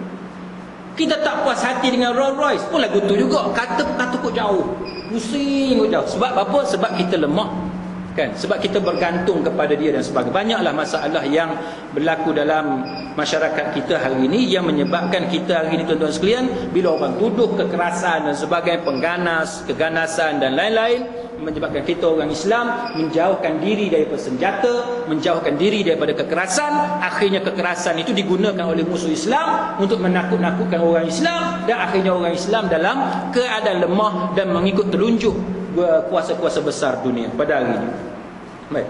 Kita tak puas hati dengan Rolls Royce pun lagu tu juga. Kata kok jauh. Pusing kok jauh. Sebab apa? Sebab kita lemah. Kan? Sebab kita bergantung kepada dia dan sebagainya. Banyaklah masalah yang berlaku dalam masyarakat kita hari ini yang menyebabkan kita hari ini, tuan-tuan sekalian, bila orang tuduh kekerasan dan sebagainya, pengganas, keganasan dan lain-lain, menyebabkan kita orang Islam menjauhkan diri daripada senjata, menjauhkan diri daripada kekerasan. Akhirnya kekerasan itu digunakan oleh musuh Islam untuk menakut-nakutkan orang Islam, dan akhirnya orang Islam dalam keadaan lemah dan mengikut telunjuk kuasa-kuasa besar dunia pada hari ini. Baik.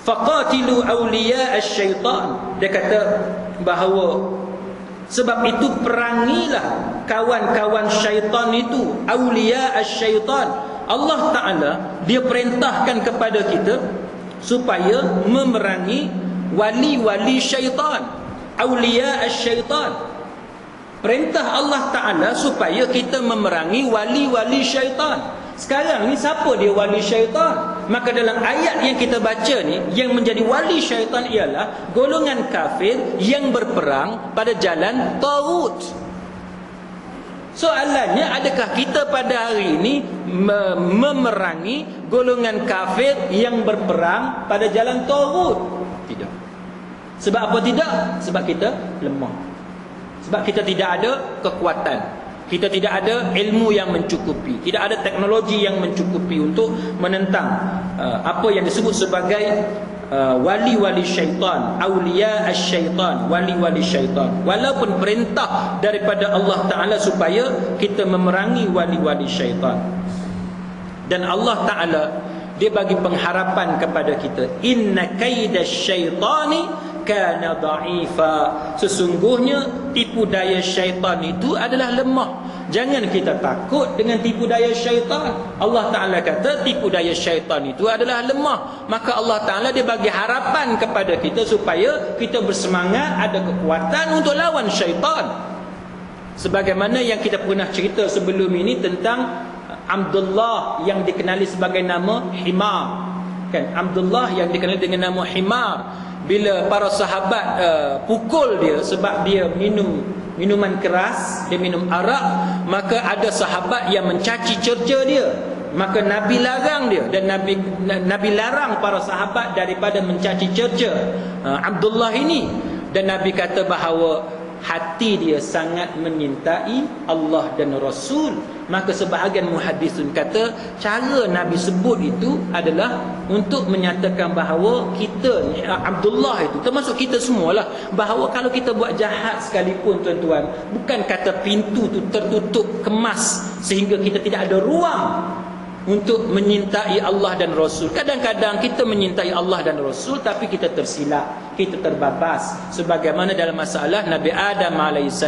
Faqatilu awliya asy-syaitan. Dia kata bahawa sebab itu perangilah kawan-kawan syaitan itu, awliya asy-syaitan. Allah Ta'ala dia perintahkan kepada kita supaya memerangi wali-wali syaitan, awliya asy-syaitan. Perintah Allah Ta'ala supaya kita memerangi wali-wali syaitan. Sekarang ni siapa dia wali syaitan? Maka dalam ayat yang kita baca ni, yang menjadi wali syaitan ialah golongan kafir yang berperang pada jalan Taghut. Soalannya, adakah kita pada hari ini memerangi golongan kafir yang berperang pada jalan Taghut? Tidak. Sebab apa tidak? Sebab kita lemah. Sebab kita tidak ada kekuatan, kita tidak ada ilmu yang mencukupi, tidak ada teknologi yang mencukupi untuk menentang apa yang disebut sebagai wali-wali syaitan, awliya asy-syaitan, wali-wali syaitan. Walaupun perintah daripada Allah Ta'ala supaya kita memerangi wali-wali syaitan. Dan Allah Ta'ala dia bagi pengharapan kepada kita, inna kaidasy-syaitani kana dha'ifa. Sesungguhnya tipu daya syaitan itu adalah lemah. Jangan kita takut dengan tipu daya syaitan. Allah Ta'ala kata tipu daya syaitan itu adalah lemah. Maka Allah Ta'ala dia bagi harapan kepada kita supaya kita bersemangat, ada kekuatan untuk lawan syaitan. Sebagaimana yang kita pernah cerita sebelum ini tentang Abdullah yang dikenali sebagai nama Himar, kan? Abdullah yang dikenali dengan nama Himar. Bila para sahabat pukul dia sebab dia minum minuman keras, dia minum arak, maka ada sahabat yang mencaci cerca dia. maka Nabi larang dia, dan Nabi larang para sahabat daripada mencaci cerca Abdullah ini. Dan Nabi kata bahawa hati dia sangat menyintai Allah dan Rasul. Maka sebahagian muhaddisun kata cara Nabi sebut itu adalah untuk menyatakan bahawa kita, Abdullah itu termasuk kita semualah, bahawa kalau kita buat jahat sekalipun tuan-tuan, bukan kata pintu tu tertutup kemas sehingga kita tidak ada ruang untuk menyintai Allah dan Rasul. Kadang-kadang kita menyintai Allah dan Rasul tapi kita tersilap, kita terbabas. Sebagaimana dalam masalah Nabi Adam AS,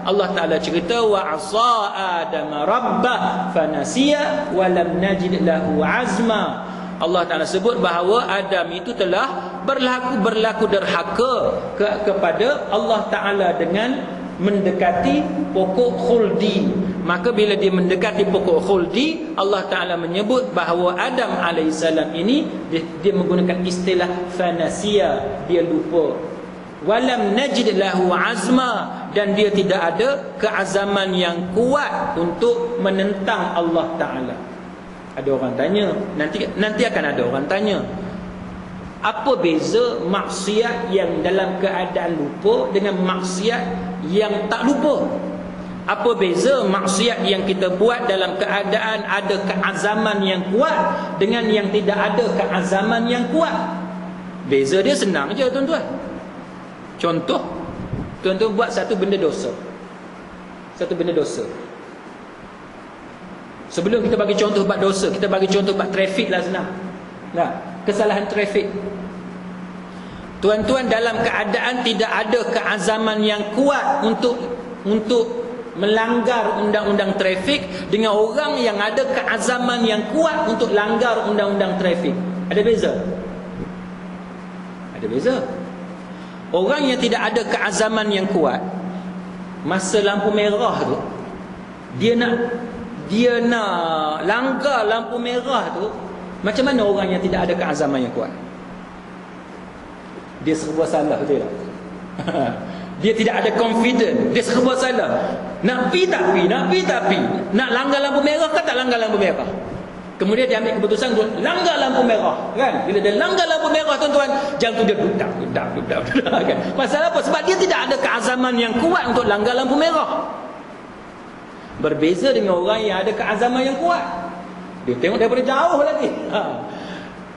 Allah Ta'ala cerita wa asa Adam rabbah fanasiya wa lam najid lahu azma. Allah Ta'ala sebut bahawa Adam itu telah berlaku derhaka kepada Allah Ta'ala dengan mendekati pokok khuldi. Maka bila dia mendekati pokok khuldi, Allah Ta'ala menyebut bahawa Adam AS ini dia menggunakan istilah fanasiya, dia lupa. Walam najid lahu azma, dan dia tidak ada keazaman yang kuat untuk menentang Allah Ta'ala. Ada orang tanya, nanti akan ada orang tanya, apa beza maksiat yang dalam keadaan lupa dengan maksiat yang tak lupa? Apa beza maksiat yang kita buat dalam keadaan ada keazaman yang kuat dengan yang tidak ada keazaman yang kuat? Beza dia senang je tuan-tuan. Contoh, tuan-tuan buat satu benda dosa. Sebelum kita bagi contoh buat dosa, kita bagi contoh buat trafik lah senang. Nah, kesalahan trafik. Tuan-tuan dalam keadaan tidak ada keazaman yang kuat untuk melanggar undang-undang trafik dengan orang yang ada keazaman yang kuat untuk langgar undang-undang trafik. Ada beza? Ada beza. Orang yang tidak ada keazaman yang kuat, masa lampu merah tu, dia nak langgar lampu merah tu, macam mana orang yang tidak ada keazaman yang kuat? Dia serba salah, betul tak? Dia tidak ada confident, dia serba salah. Nak pi tak pi, nak langgar lampu merah ke tak langgar lampu merah? Kemudian dia ambil keputusan untuk langgar lampu merah, kan? Bila dia langgar lampu merah tuan-tuan, jantung dia dudak kan? Pasal apa? Sebab dia tidak ada keazaman yang kuat untuk langgar lampu merah. Berbeza dengan orang yang ada keazaman yang kuat. Dia tengok daripada jauh lagi.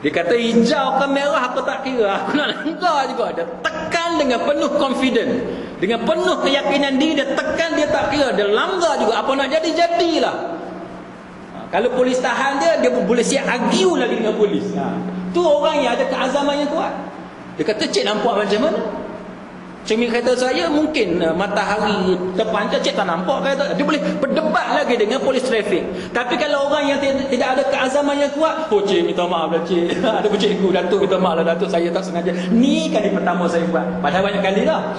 Dia kata hijau ke merah aku tak kira, aku nak langgar juga. Dia tekan dengan penuh confident, dengan penuh keyakinan diri. Dia tekan, dia tak kira, dia langgar juga. Apa nak jadi, jadilah. Kalau polis tahan dia boleh siap argue lagi dengan polis. Tu orang yang ada keazaman yang kuat. Dia kata, cik nampak macam mana? Cermin kereta saya mungkin matahari terpancar, cik tak nampak kereta. Dia boleh berdebat lagi dengan polis trafik. Tapi kalau orang yang tidak ada keazaman yang kuat, oh cik minta maaf lah cik, ada pun cikgu, Datuk minta maaf lah Datuk, saya tak sengaja. Ni kali pertama saya buat, padahal banyak kali dah.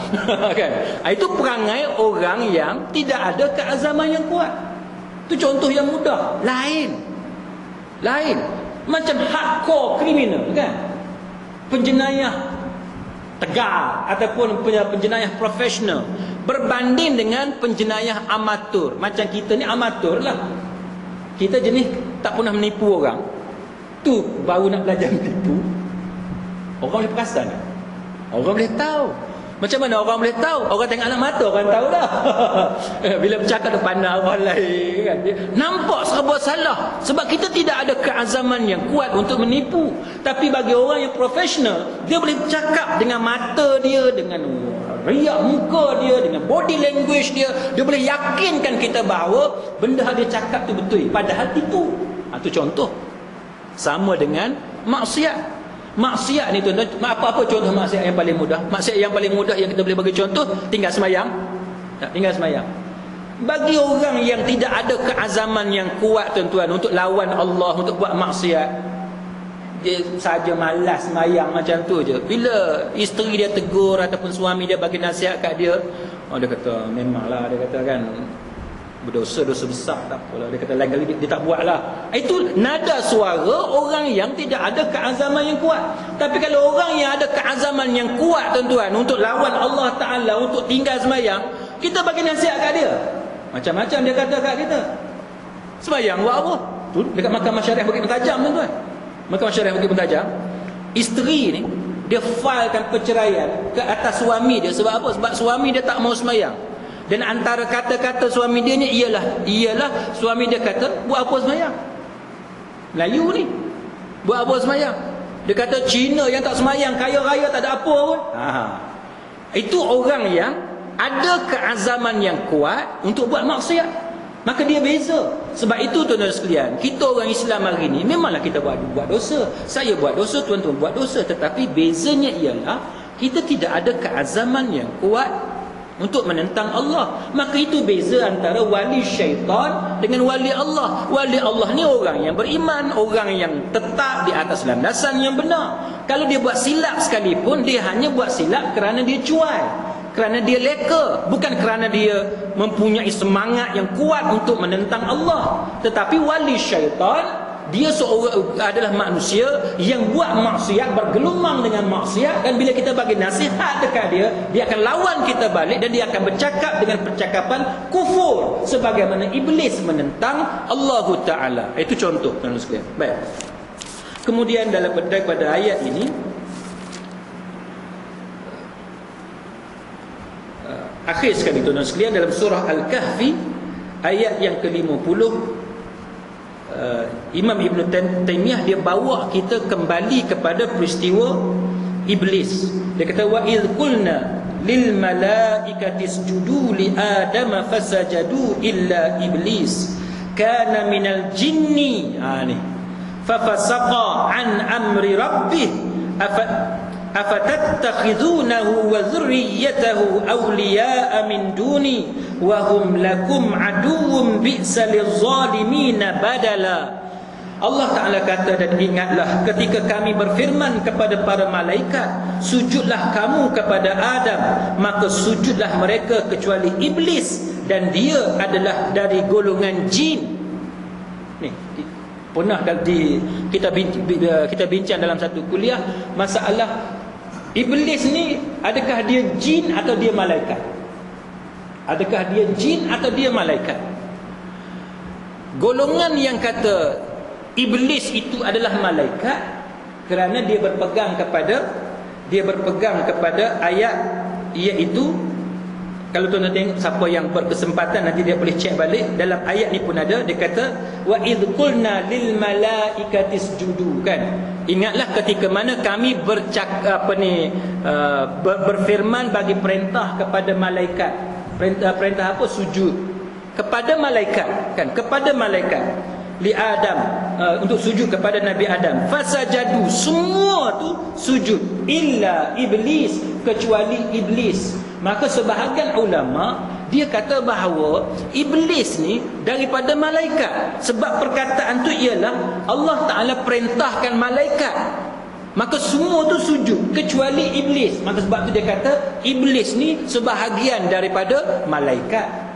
Kan? Itu perangai orang yang tidak ada keazaman yang kuat. Itu contoh yang mudah. Lain macam hardcore criminal, kan? Penjenayah tegar ataupun penjenayah profesional berbanding dengan penjenayah amatur. Macam kita ni amatur lah, kita jenis tak pernah menipu orang, tu baru nak belajar menipu. Orang boleh perasan, orang boleh tahu. Macam mana orang boleh tahu? Orang tengok anak mata, orang tahu dah. Bila bercakap dia pandang orang lain, kan? Dia nampak serba salah. Sebab kita tidak ada keazaman yang kuat untuk menipu. Tapi bagi orang yang profesional, dia boleh bercakap dengan mata dia, dengan riak muka dia, dengan body language dia. Dia boleh yakinkan kita bahawa benda dia cakap tu betul, padahal tipu. Itu contoh. Sama dengan maksiat. Maksiat ni tuan-tuan, apa contoh maksiat yang paling mudah? Maksiat yang paling mudah yang kita boleh bagi contoh, tinggal semayang. Tinggal semayang. Bagi orang yang tidak ada keazaman yang kuat tuan-tuan untuk lawan Allah, untuk buat maksiat, dia saja malas semayang macam tu je. Bila isteri dia tegur ataupun suami dia bagi nasihat kat dia, dia kata memanglah, dia kata kan berdosa-dosa besar, tak apalah. Dia kata lain kali dia tak buat lah. Itu nada suara orang yang tidak ada keazaman yang kuat. Tapi kalau orang yang ada keazaman yang kuat tuan-tuan untuk lawan Allah Ta'ala, untuk tinggal semayang, kita bagi nasihat kat dia macam-macam. Dia kata kat kita, semayang buat apa? tu dekat Mahkamah Syariah Bukit Pentajam tuan-tuan. Mahkamah Syariah Bukit Pentajam, isteri ni dia filekan perceraian ke atas suami dia. Sebab apa? Sebab suami dia tak mau sembahyang. Dan antara kata-kata suami dia ni ialah suami dia kata, buat apa sembahyang? Melayu ni, buat apa sembahyang? Dia kata Cina yang tak sembahyang, kaya raya tak ada apa pun. Itu orang yang ada keazaman yang kuat untuk buat maksiat. Maka dia beza. Sebab itu tuan-tuan sekalian, kita orang Islam hari ni memanglah kita buat dosa. Saya buat dosa, tuan-tuan buat dosa. Tetapi bezanya ialah kita tidak ada keazaman yang kuat untuk menentang Allah. Maka itu beza antara wali syaitan dengan wali Allah. Wali Allah ni orang yang beriman, orang yang tetap di atas landasan yang benar. Kalau dia buat silap sekalipun, dia hanya buat silap kerana dia cuai, kerana dia leka, bukan kerana dia mempunyai semangat yang kuat untuk menentang Allah. Tetapi wali syaitan, dia seorang adalah manusia yang buat maksiat, bergelumang dengan maksiat, dan bila kita bagi nasihat dekat dia, dia akan lawan kita balik dan dia akan bercakap dengan percakapan kufur sebagaimana iblis menentang Allah Taala. Itu contoh tuan-tuan sekalian. Baik. Kemudian daripada ayat ini, akhir sekali tuan-tuan sekalian, dalam surah Al-Kahfi ayat yang ke-50, Imam Ibn Taymiyah dia bawa kita kembali kepada peristiwa iblis. Dia kata wa idh qulna lil malaikati isjudu li adama fasajadu illa iblis kana minal jinni ni fafasaqa an amri rabbih afatattakhidunahu wa dhurriyyatahu awliya'a min duni wa hum lakum aduwwum bi'sa lizzalimina badala. Allah Ta'ala kata, dan ingatlah ketika kami berfirman kepada para malaikat, sujudlah kamu kepada Adam, maka sujudlah mereka kecuali iblis, dan dia adalah dari golongan jin. Ni pernah kita bincang dalam satu kuliah masalah iblis ni, adakah dia jin atau dia malaikat? Adakah dia jin atau dia malaikat? Golongan yang kata iblis itu adalah malaikat kerana dia berpegang kepada ayat, iaitu kalau tuan-tuan tengok, siapa yang berkesempatan nanti dia boleh cek balik, dalam ayat ni pun ada, dia kata wa idh qulna lil malaikati isjudu, kan? Ingatlah ketika mana kami berfirman bagi perintah kepada malaikat. Perintah apa? Sujud kepada malaikat, kan? Kepada malaikat li Adam, untuk sujud kepada Nabi Adam. Fasajadu, semua tu sujud, illa iblis, kecuali iblis. Maka sebahagian ulama dia kata bahawa iblis ni daripada malaikat. Sebab perkataan tu ialah Allah Ta'ala perintahkan malaikat, maka semua tu sujud kecuali iblis. Maka sebab tu dia kata iblis ni sebahagian daripada malaikat.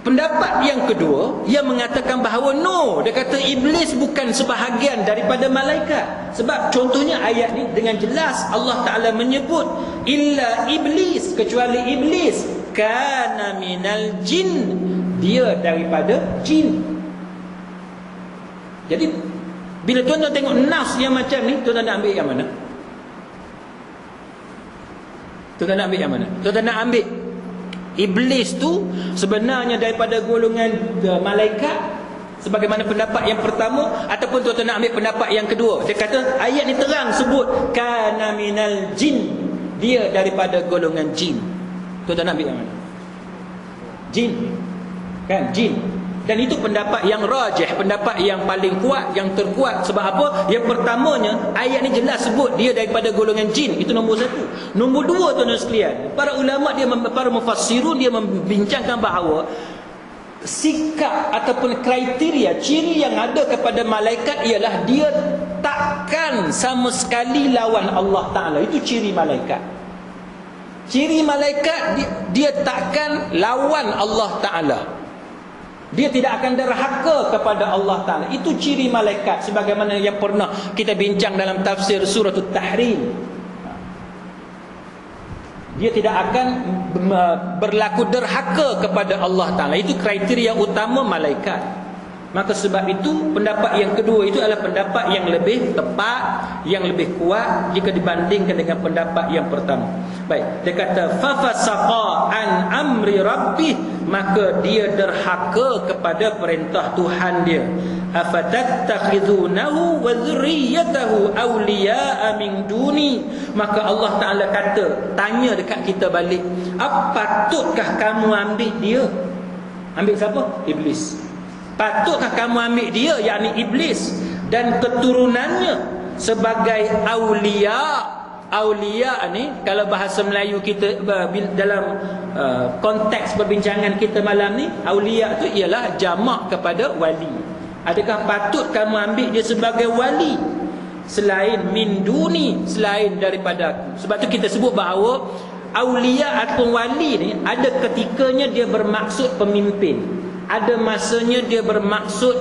Pendapat yang kedua yang mengatakan bahawa no, dia kata iblis bukan sebahagian daripada malaikat. Sebab contohnya ayat ni dengan jelas Allah Ta'ala menyebut illa iblis, kecuali iblis, kana minal jin, dia daripada jin. Jadi bila tuan-tuan tengok nas yang macam ni, tuan-tuan nak ambil yang mana? Tuan-tuan nak ambil yang mana? Tuan-tuan nak ambil iblis tu sebenarnya daripada golongan malaikat sebagaimana pendapat yang pertama, ataupun tuan-tuan nak ambil pendapat yang kedua? Dia kata ayat ni terang sebut kana minal jin, dia daripada golongan jin. Tuan-tuan nak ambil yang mana? Jin, kan? Jin. Dan itu pendapat yang rajih, pendapat yang paling kuat, yang terkuat. Sebab apa? Yang pertamanya, ayat ni jelas sebut dia daripada golongan jin. Itu nombor satu. Nombor dua, tuan-tuan sekalian, para ulama, para mufassirun, dia membincangkan bahawa sikap ataupun kriteria, ciri yang ada kepada malaikat ialah dia takkan sama sekali lawan Allah Ta'ala. Itu ciri malaikat. Ciri malaikat, dia takkan lawan Allah Ta'ala. Dia tidak akan derhaka kepada Allah Ta'ala. Itu ciri malaikat, sebagaimana yang pernah kita bincang dalam tafsir surah At-Tahrim. Dia tidak akan berlaku derhaka kepada Allah Ta'ala. Itu kriteria utama malaikat. Maka sebab itu pendapat yang kedua itu adalah pendapat yang lebih tepat, yang lebih kuat jika dibandingkan dengan pendapat yang pertama. Baik, dia kata fafasaqa an amri rabbih, maka dia derhaka kepada perintah Tuhan dia. Afatattakhidunahu wa dzurriyyatahu awliya'a min duni, maka Allah Taala kata, tanya dekat kita balik, apa patutkah kamu ambil dia? Ambil siapa? Iblis. Patutkah kamu ambil dia, yakni iblis dan keturunannya sebagai aulia? Aulia ni kalau bahasa Melayu kita dalam konteks perbincangan kita malam ni, aulia tu ialah jamak kepada wali. Adakah patut kamu ambil dia sebagai wali selain min duni, selain daripada aku? Sebab tu kita sebut bahawa aulia atau wali ni ada ketikanya dia bermaksud pemimpin, ada masanya dia bermaksud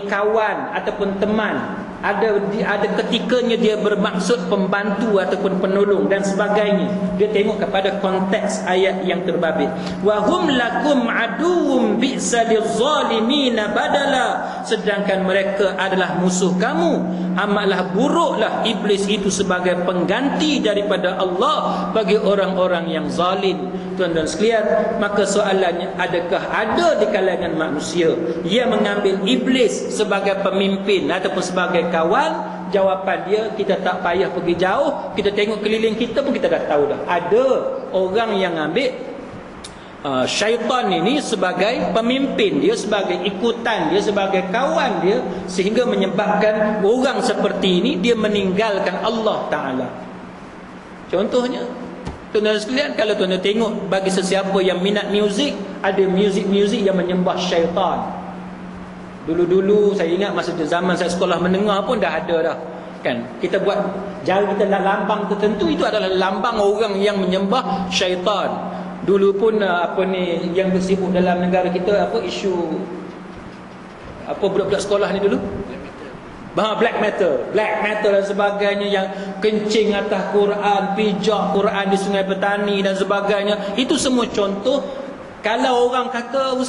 kawan ataupun teman, ada ketikanya dia bermaksud pembantu ataupun penolong dan sebagainya. Dia tengok kepada konteks ayat yang terbabit. Wa hum lakum aduwwum bi'sa lizzalimin badala, sedangkan mereka adalah musuh kamu, amatlah buruklah iblis itu sebagai pengganti daripada Allah bagi orang-orang yang zalim. Tuan-tuan sekalian, maka soalannya, adakah ada di kalangan manusia yang mengambil iblis sebagai pemimpin ataupun sebagai kawan? Jawapan dia, kita tak payah pergi jauh, kita tengok keliling kita pun kita dah tahu dah. Ada orang yang ambil syaitan ini sebagai pemimpin dia, sebagai ikutan dia, sebagai kawan dia, sehingga menyebabkan orang seperti ini dia meninggalkan Allah Ta'ala. Contohnya, tuan-tuan sekalian, kalau tuan-tuan tengok bagi sesiapa yang minat muzik, ada muzik-muzik yang menyembah syaitan. Dulu-dulu saya ingat masa zaman saya sekolah menengah pun dah ada dah. Kan? Kita buat jari kita lambang tertentu, itu adalah lambang orang yang menyembah syaitan. Dulu pun yang bersibuk dalam negara kita isu budak-budak sekolah ni dulu? Black metal dan sebagainya, yang kencing atas Quran, pijak Quran di Sungai Petani dan sebagainya. Itu semua contoh. Kalau orang kata,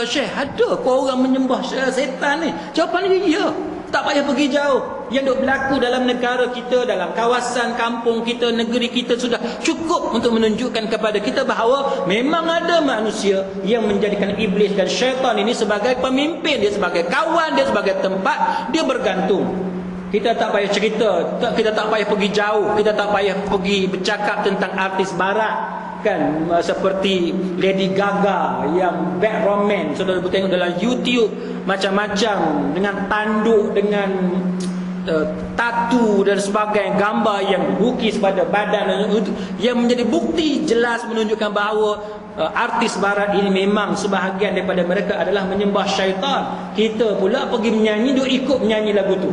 Syekh, ada kau orang menyembah setan ni? Jawapan dia, ya. Tak payah pergi jauh. Yang duk berlaku dalam negara kita, dalam kawasan kampung kita, negeri kita, sudah cukup untuk menunjukkan kepada kita bahawa memang ada manusia yang menjadikan iblis dan syaitan ini sebagai pemimpin dia, sebagai kawan dia, sebagai tempat dia bergantung. Kita tak payah cerita, kita tak payah pergi jauh, kita tak payah pergi bercakap tentang artis barat, kan, seperti Lady Gaga yang bad romance. Saudara tengok dalam YouTube macam-macam, dengan tanduk, dengan tatu dan sebagainya, gambar yang lukis pada badan, yang menjadi bukti jelas menunjukkan bahawa artis barat ini memang sebahagian daripada mereka adalah menyembah syaitan. Kita pula pergi menyanyi, duk ikut menyanyi lagu tu.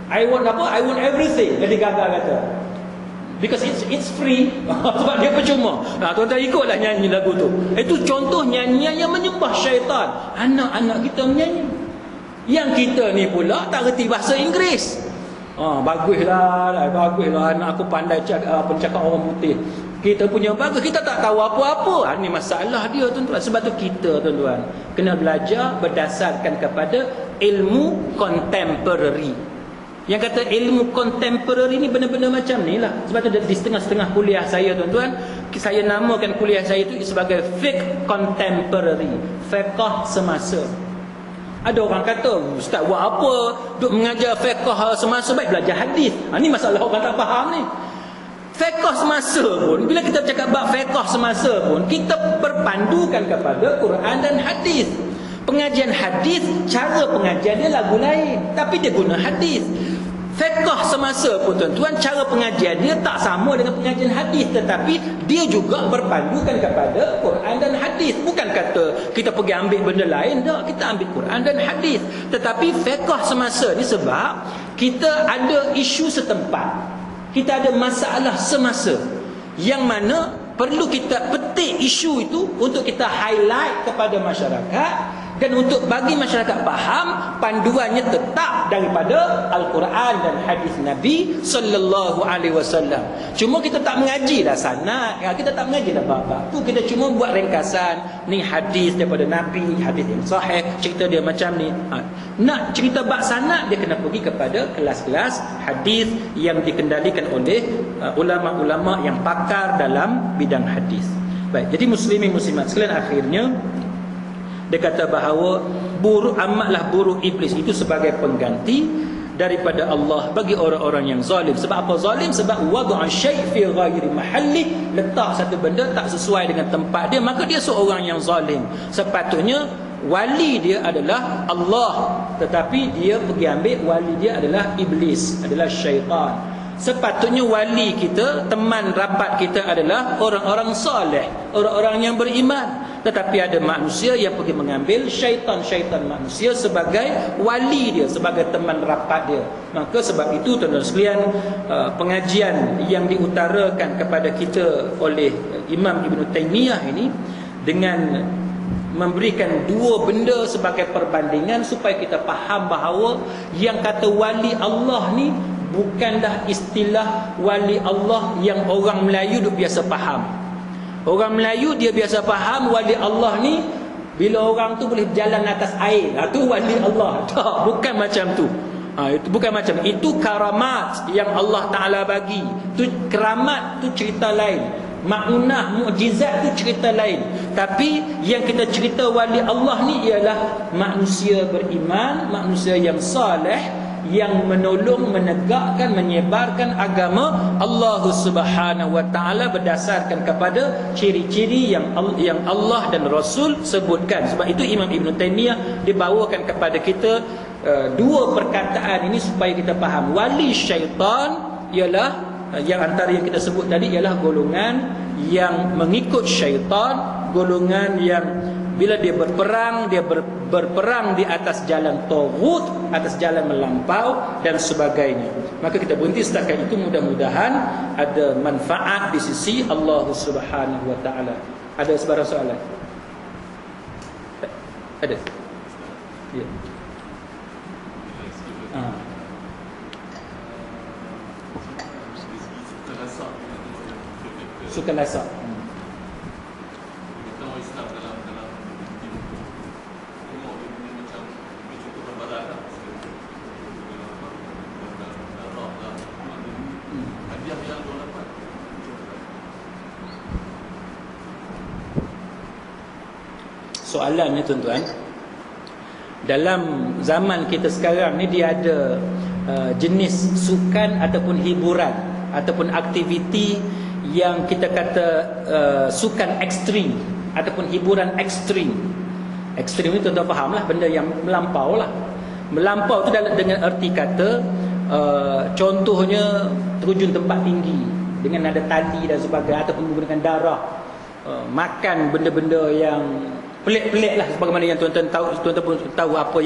I want everything, Lady Gaga kata, because it's free. Sebab dia percuma. Tuan-tuan ikutlah nyanyi lagu tu. Itu contoh nyanyian yang menyembah syaitan. Anak-anak kita menyanyi. Yang kita ni pula tak reti bahasa Inggeris. Baguslah anak aku pandai pencakap orang putih. Kita punya bagus, kita tak tahu apa-apa. Ini masalah dia, tuan-tuan. Sebab tu kita, tuan-tuan, kena belajar berdasarkan kepada ilmu contemporary. Yang kata ilmu contemporary ni benar-benar macam ni lah. Sebab tu di setengah-setengah kuliah saya, tuan-tuan, saya namakan kuliah saya itu sebagai fiqh contemporary, fiqh semasa. Ada orang kata, ustaz buat apa duk mengajar fiqh semasa, baik belajar hadis. Ni masalah orang tak faham ni. Fiqh semasa pun, bila kita cakap bab fiqh semasa pun, kita berpandukan kepada Quran dan hadis. Pengajian hadis, cara pengajian dia lagu lain, tapi dia guna hadis. Fiqh semasa pun, tuan-tuan, cara pengajian dia tak sama dengan pengajian hadis, tetapi dia juga berpandukan kepada Quran dan hadis. Bukan kata kita pergi ambil benda lain, tak, kita ambil Quran dan hadis. Tetapi fiqh semasa ni sebab kita ada isu setempat, kita ada masalah semasa yang mana perlu kita petik isu itu untuk kita highlight kepada masyarakat, Dan untuk bagi masyarakat faham, panduannya tetap daripada Al-Quran dan hadis Nabi sallallahu alaihi wasallam. Cuma kita tak mengaji dah sanad, kita tak mengaji dah bab-bab tu, kita cuma buat ringkasan, ni hadis daripada Nabi, hadis yang sahih, cerita dia macam ni. Nak cerita bab sanad, dia kena pergi kepada kelas-kelas hadis yang dikendalikan oleh ulama-ulama yang pakar dalam bidang hadis. Baik, jadi muslimin muslimat sekalian, akhirnya dia kata bahawa amatlah buruk iblis itu sebagai pengganti daripada Allah bagi orang-orang yang zalim. Sebab apa zalim? Sebab wad'a syai' fi ghairi mahalli, letak satu benda tak sesuai dengan tempat dia, maka dia seorang yang zalim. Sepatutnya wali dia adalah Allah, tetapi dia pergi ambil wali dia adalah iblis, adalah syaitan. Sepatutnya wali kita, teman rapat kita adalah orang-orang soleh, orang-orang yang beriman. Tetapi ada manusia yang pergi mengambil syaitan-syaitan manusia sebagai wali dia, sebagai teman rapat dia. Maka sebab itu tuan-tuan sekalian, pengajian yang diutarakan kepada kita oleh Imam Ibn Taymiyah ini dengan memberikan dua benda sebagai perbandingan supaya kita faham bahawa yang kata wali Allah ni bukanlah istilah wali Allah yang orang Melayu duk biasa faham. Orang Melayu dia biasa faham wali Allah ni bila orang tu boleh berjalan atas air, tu wali Allah. Tak, bukan macam tu. Itu bukan macam itu. Karamat yang Allah Ta'ala bagi, tu keramat tu cerita lain, ma'unah, mukjizat tu cerita lain. Tapi yang kita cerita wali Allah ni ialah manusia beriman, manusia yang saleh, yang menolong, menegakkan, menyebarkan agama Allah Subhanahu wa taala berdasarkan kepada ciri-ciri yang Allah dan Rasul sebutkan. Sebab itu Imam Ibn Taymiyah dibawakan kepada kita dua perkataan ini supaya kita faham. Wali syaitan ialah yang antara yang kita sebut tadi ialah golongan yang mengikut syaitan, golongan yang bila dia berperang, dia berperang di atas jalan taghut, atas jalan melampau dan sebagainya. Maka kita berhenti setakat itu. Mudah-mudahan ada manfaat di sisi Allah Subhanahu wa taala. Ada sebarang soalan? Ada? Ya. Suka lasak. Soalannya tuan-tuan, dalam zaman kita sekarang ni dia ada jenis sukan ataupun hiburan ataupun aktiviti yang kita kata sukan ekstrim ataupun hiburan ekstrim. Ekstrim ni tuan-tuan faham lah, benda yang melampau lah. Melampau tu dengan erti kata contohnya terjun tempat tinggi dengan ada tali dan sebagainya, ataupun menggunakan darah, makan benda-benda yang pelik-pelik lah, sebagaimana yang tuan-tuan pun tahu apa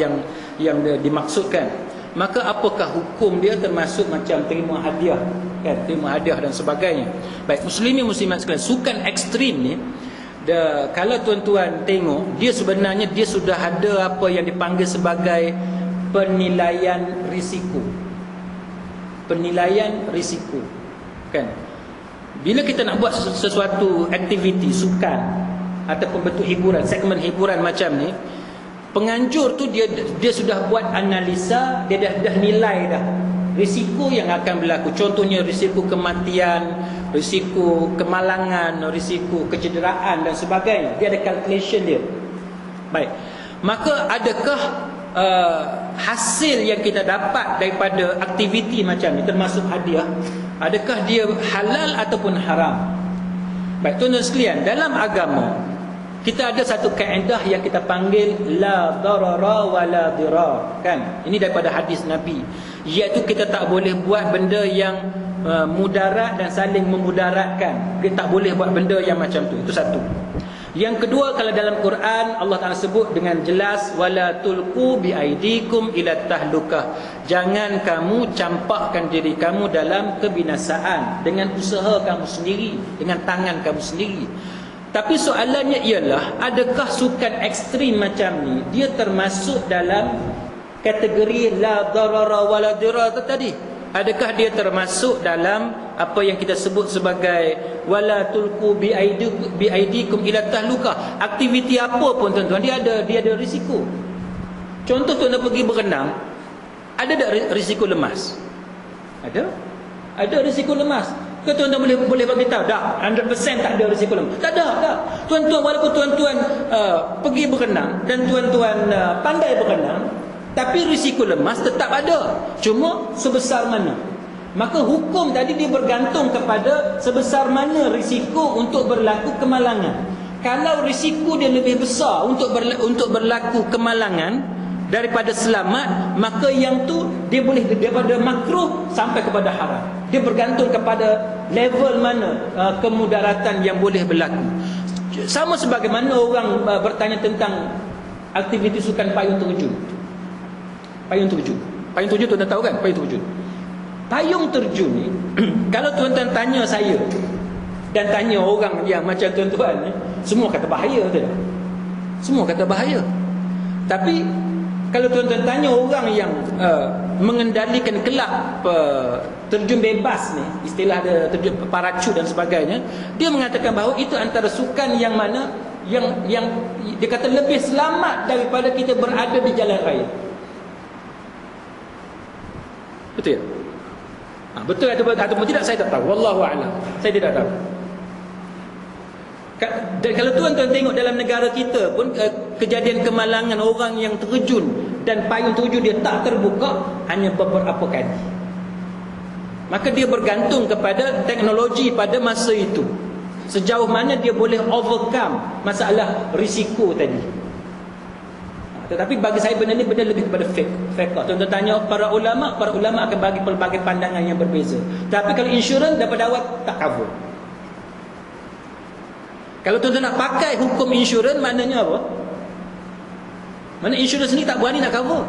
yang dimaksudkan. Maka apakah hukum dia? Termasuk macam terima hadiah, kan, terima hadiah dan sebagainya. Baik, muslimin muslimat sekalian, sukan ekstrim ni kalau tuan-tuan tengok, dia sebenarnya dia sudah ada apa yang dipanggil sebagai penilaian risiko. Penilaian risiko, kan. Bila kita nak buat sesuatu aktiviti sukan ataupun bentuk hiburan, segmen hiburan macam ni, penganjur tu dia sudah buat analisa, dia dah nilai dah risiko yang akan berlaku. Contohnya risiko kematian, risiko kemalangan, risiko kecederaan dan sebagainya. Dia ada calculation dia. Baik, maka adakah hasil yang kita dapat daripada aktiviti macam ni, termasuk hadiah, adakah dia halal ataupun haram? Baik, tuan-tuan sekalian, dalam agama kita ada satu kaedah yang kita panggil la darara wa la dirar, kan? Ini daripada hadis Nabi, iaitu kita tak boleh buat benda yang mudarat dan saling memudaratkan. Kita tak boleh buat benda yang macam tu. Itu satu. Yang kedua, kalau dalam Quran Allah Ta'ala sebut dengan jelas, wala tulqu bi aidikum ila tahlukah, jangan kamu campakkan diri kamu dalam kebinasaan dengan usaha kamu sendiri, dengan tangan kamu sendiri. Tapi soalannya ialah, adakah sukan ekstrim macam ni dia termasuk dalam kategori la darara wala dirar tadi? Adakah dia termasuk dalam apa yang kita sebut sebagai wala tulqu bi aidikum ila tahluka? Aktiviti apa pun tuan-tuan, dia ada risiko. Contoh tuan-tuan pergi berenang, ada tak risiko lemas? Ada risiko lemas. Ke tuan-tuan boleh bagi tahu tak 100% tak ada risiko lemas? Tak ada. Tuan-tuan, walaupun tuan-tuan pergi berenang dan tuan-tuan pandai berenang, tapi risiko lemas tetap ada. Cuma sebesar mana? Maka hukum tadi dia bergantung kepada sebesar mana risiko untuk berlaku kemalangan. Kalau risiko dia lebih besar untuk berlaku kemalangan daripada selamat, maka yang tu dia boleh daripada makruh sampai kepada haram. Dia bergantung kepada level mana kemudaratan yang boleh berlaku. Sama sebagaimana orang bertanya tentang aktiviti sukan payung terjun. Payung terjun tuan-tuan tahu kan? Payung terjun ni kalau tuan-tuan tanya saya dan tanya orang yang macam tuan-tuan ni, semua kata bahaya tu. Semua kata bahaya. Tapi kalau tuan-tuan tanya orang yang mengendalikan kelab terjun bebas ni, istilah dia terjun paracut dan sebagainya, dia mengatakan bahawa itu antara sukan yang mana yang dia kata lebih selamat daripada kita berada di jalan raya. Betul ya? Betul ataupun tidak saya tak tahu. Wallahu a'lam. Saya tidak tahu. Dan kalau tuan-tuan tengok dalam negara kita pun, kejadian kemalangan orang yang terjun dan payung terjun dia tak terbuka hanya beberapa kali. Maka dia bergantung kepada teknologi pada masa itu, sejauh mana dia boleh overcome masalah risiko tadi. Tetapi bagi saya benda ni lebih kepada fake. Tuan-tuan tanya para ulama akan bagi pelbagai pandangan yang berbeza. Tapi kalau insurans daripada awal tak cover. Kalau tuan-tuan nak pakai hukum insurans, maknanya apa? Mana insurans ni tak berani nak cover.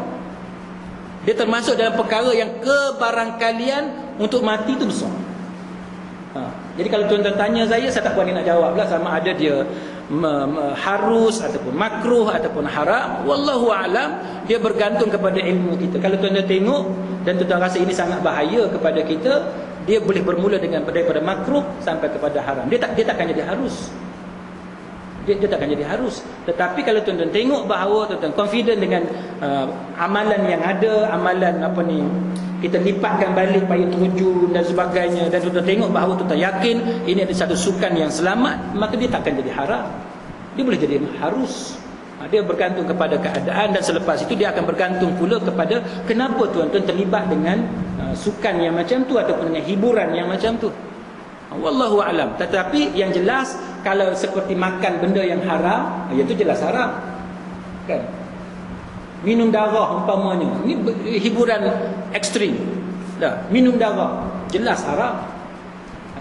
Dia termasuk dalam perkara yang kebarangkalian untuk mati tu besar. Jadi kalau tuan-tuan tanya saya tak berani nak jawab lah sama ada dia harus ataupun makruh ataupun haram. Wallahu alam, dia bergantung kepada ilmu kita. Kalau tuan-tuan tengok dan tuan-tuan rasa ini sangat bahaya kepada kita, dia boleh bermula daripada makruh sampai kepada haram. Dia takkan jadi harus. Dia takkan jadi harus. Tetapi kalau tuan-tuan tengok bahawa tuan-tuan confident dengan amalan yang ada, amalan kita lipatkan balik payung terjun dan sebagainya, dan tuan-tuan tengok bahawa tuan-tuan yakin ini ada satu sukan yang selamat, maka dia takkan jadi haram. Dia boleh jadi harus. Dia bergantung kepada keadaan, dan selepas itu dia akan bergantung pula kepada kenapa tuan-tuan terlibat dengan sukan yang macam tu ataupun dengan hiburan yang macam tu. Wallahu alam. Tetapi yang jelas, kalau seperti makan benda yang haram, itu jelas haram. Kan? Minum darah umpamanya, ini hiburan ekstrim. Minum darah jelas haram.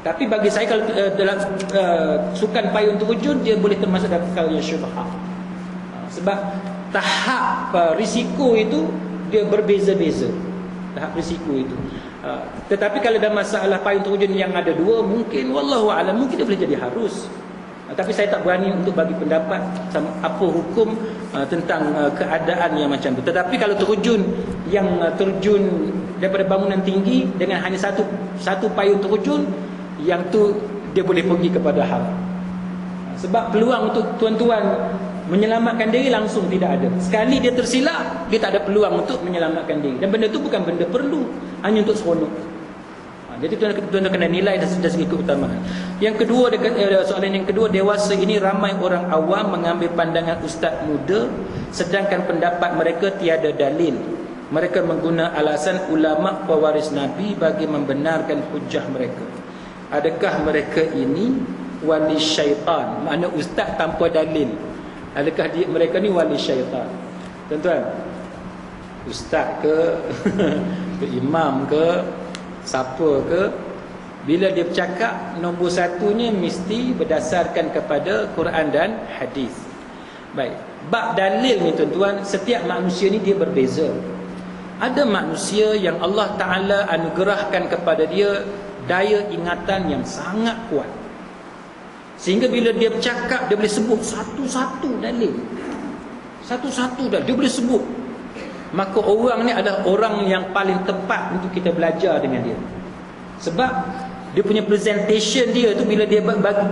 Tapi bagi saya kalau dalam sukan payung terjun, dia boleh termasuk dalam perkara yang syubhat. Sebab tahap risiko itu dia berbeza-beza. Tahap risiko itu. Tetapi kalau dalam masalah payung terjun yang ada dua, mungkin wallahu alam, mungkin dia boleh jadi harus. Tapi saya tak berani untuk bagi pendapat apa hukum tentang keadaan yang macam tu. Tetapi kalau terjun daripada bangunan tinggi dengan hanya satu payung terjun, yang tu dia boleh pergi kepada haram. Sebab peluang untuk tuan-tuan menyelamatkan diri langsung tidak ada. Sekali dia tersilap, dia tak ada peluang untuk menyelamatkan diri. Dan benda tu bukan benda perlu, hanya untuk seronok. Jadi tuan-tuan kena nilai dari segi keutamaan. Yang kedua, soalan yang kedua, dewasa ini ramai orang awam mengambil pandangan ustaz muda, sedangkan pendapat mereka tiada dalil. Mereka mengguna alasan ulama pewaris Nabi bagi membenarkan hujah mereka. Adakah mereka ini wali syaitan? Makna ustaz tanpa dalil. Adakah mereka ni wali syaitan? Tuan-tuan, ustaz ke ke imam ke siapa ke, bila dia bercakap, nombor satunya mesti berdasarkan kepada Quran dan hadis. Baik, bab dalil ni tuan-tuan, setiap manusia ni dia berbeza. Ada manusia yang Allah Ta'ala anugerahkan kepada dia daya ingatan yang sangat kuat. Sehingga bila dia bercakap, dia boleh sebut satu-satu dalil. Satu-satu dalil dia boleh sebut. Maka orang ni adalah orang yang paling tepat untuk kita belajar dengan dia. Sebab dia punya presentation dia tu, bila dia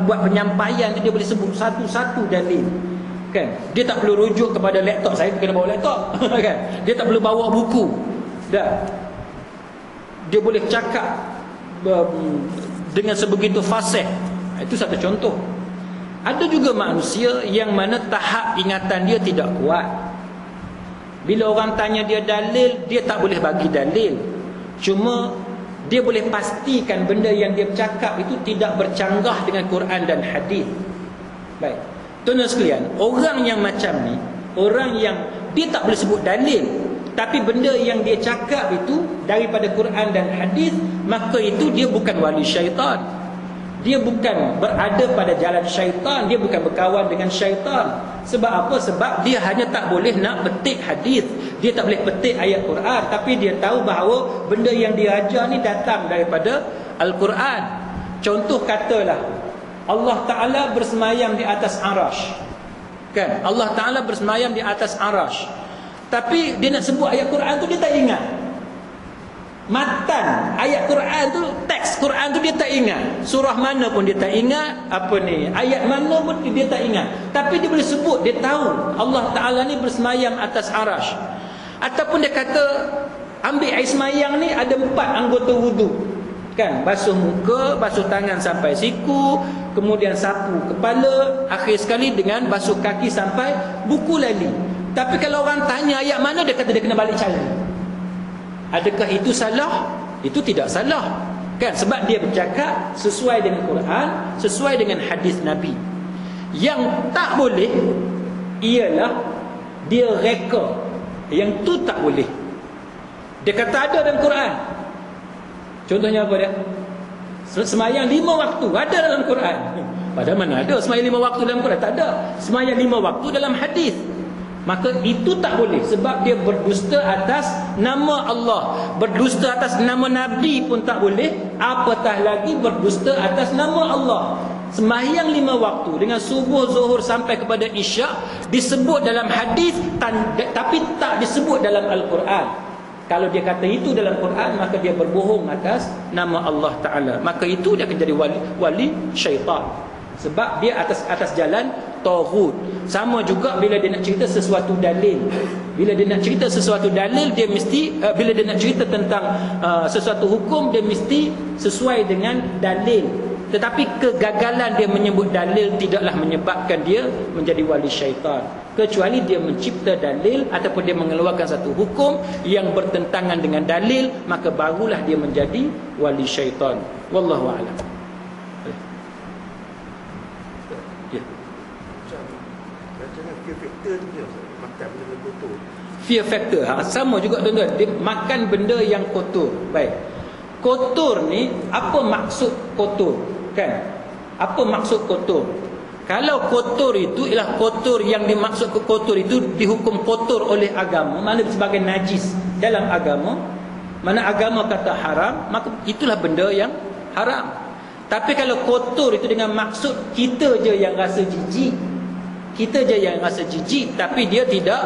buat penyampaian tu, dia boleh sebut satu-satu dalil. Kan? Dia tak perlu rujuk kepada laptop. Saya kena bawa laptop. Kan? Dia tak perlu bawa buku. Dah. Dia boleh cakap dengan sebegitu fasih. Itu satu contoh. Ada juga manusia yang mana tahap ingatan dia tidak kuat. Bila orang tanya dia dalil, dia tak boleh bagi dalil. Cuma dia boleh pastikan benda yang dia bercakap itu tidak bercanggah dengan Quran dan hadis. Baik. Tuan-tuan sekalian, orang yang macam ni, orang yang dia tak boleh sebut dalil, tapi benda yang dia cakap itu daripada Quran dan hadis, maka itu dia bukan wali syaitan. Dia bukan berada pada jalan syaitan, dia bukan berkawan dengan syaitan. Sebab apa? Sebab dia hanya tak boleh nak petik hadis, dia tak boleh petik ayat Quran, tapi dia tahu bahawa benda yang dia ajar ni datang daripada Al-Quran. Contoh katalah Allah Ta'ala bersemayam di atas arash. Kan? Allah Ta'ala bersemayam di atas arash. Tapi dia nak sebut ayat Quran tu dia tak ingat. Matan ayat Quran tu, teks Quran tu dia tak ingat. Surah mana pun dia tak ingat. Ayat mana pun dia tak ingat. Tapi dia boleh sebut, dia tahu Allah Ta'ala ni bersemayam atas arash. Ataupun dia kata ambil air semayang ni ada 4 anggota wudu. Kan? Basuh muka, basuh tangan sampai siku, kemudian sapu kepala, akhir sekali dengan basuh kaki sampai buku lali. Tapi kalau orang tanya ayat mana, dia kata dia kena balik cari. Adakah itu salah? Itu tidak salah. Kan? Sebab dia bercakap sesuai dengan Quran, sesuai dengan hadis Nabi. Yang tak boleh ialah dia reka. Yang tu tak boleh. Dia kata ada dalam Quran. Contohnya apa dia? Semayang 5 waktu ada dalam Quran. Padahal mana ada semayang 5 waktu dalam Quran? Tak ada. Semayang 5 waktu dalam hadis. Maka itu tak boleh. Sebab dia berdusta atas nama Allah. Berdusta atas nama Nabi pun tak boleh. Apatah lagi berdusta atas nama Allah. Semayang 5 waktu dengan subuh, zuhur sampai kepada isyak disebut dalam hadis, tapi tak disebut dalam Al-Quran. Kalau dia kata itu dalam Quran, maka dia berbohong atas nama Allah Ta'ala. Maka itu dia akan jadi wali syaitan. Sebab dia atas jalan taghut. Sama juga bila dia nak cerita sesuatu dalil. Bila dia nak cerita sesuatu dalil, dia mesti bila dia nak cerita tentang sesuatu hukum, dia mesti sesuai dengan dalil. Tetapi kegagalan dia menyebut dalil tidaklah menyebabkan dia menjadi wali syaitan. Kecuali dia mencipta dalil ataupun dia mengeluarkan satu hukum yang bertentangan dengan dalil, maka barulah dia menjadi wali syaitan. Wallahu a'lam. Ya. Macam fear factor tu dia makan benda kotor. Fear factor sama juga tuan-tuan. Dia makan benda yang kotor. Baik. Kotor ni apa maksud kotor? Kan? Apa maksud kotor? Kalau kotor itu ialah kotor yang dimaksud ke kotor itu dihukum kotor oleh agama, mana sebagai najis dalam agama, mana agama kata haram, maka itulah benda yang haram. Tapi kalau kotor itu dengan maksud kita je yang rasa jijik, kita je yang rasa jijik, tapi dia tidak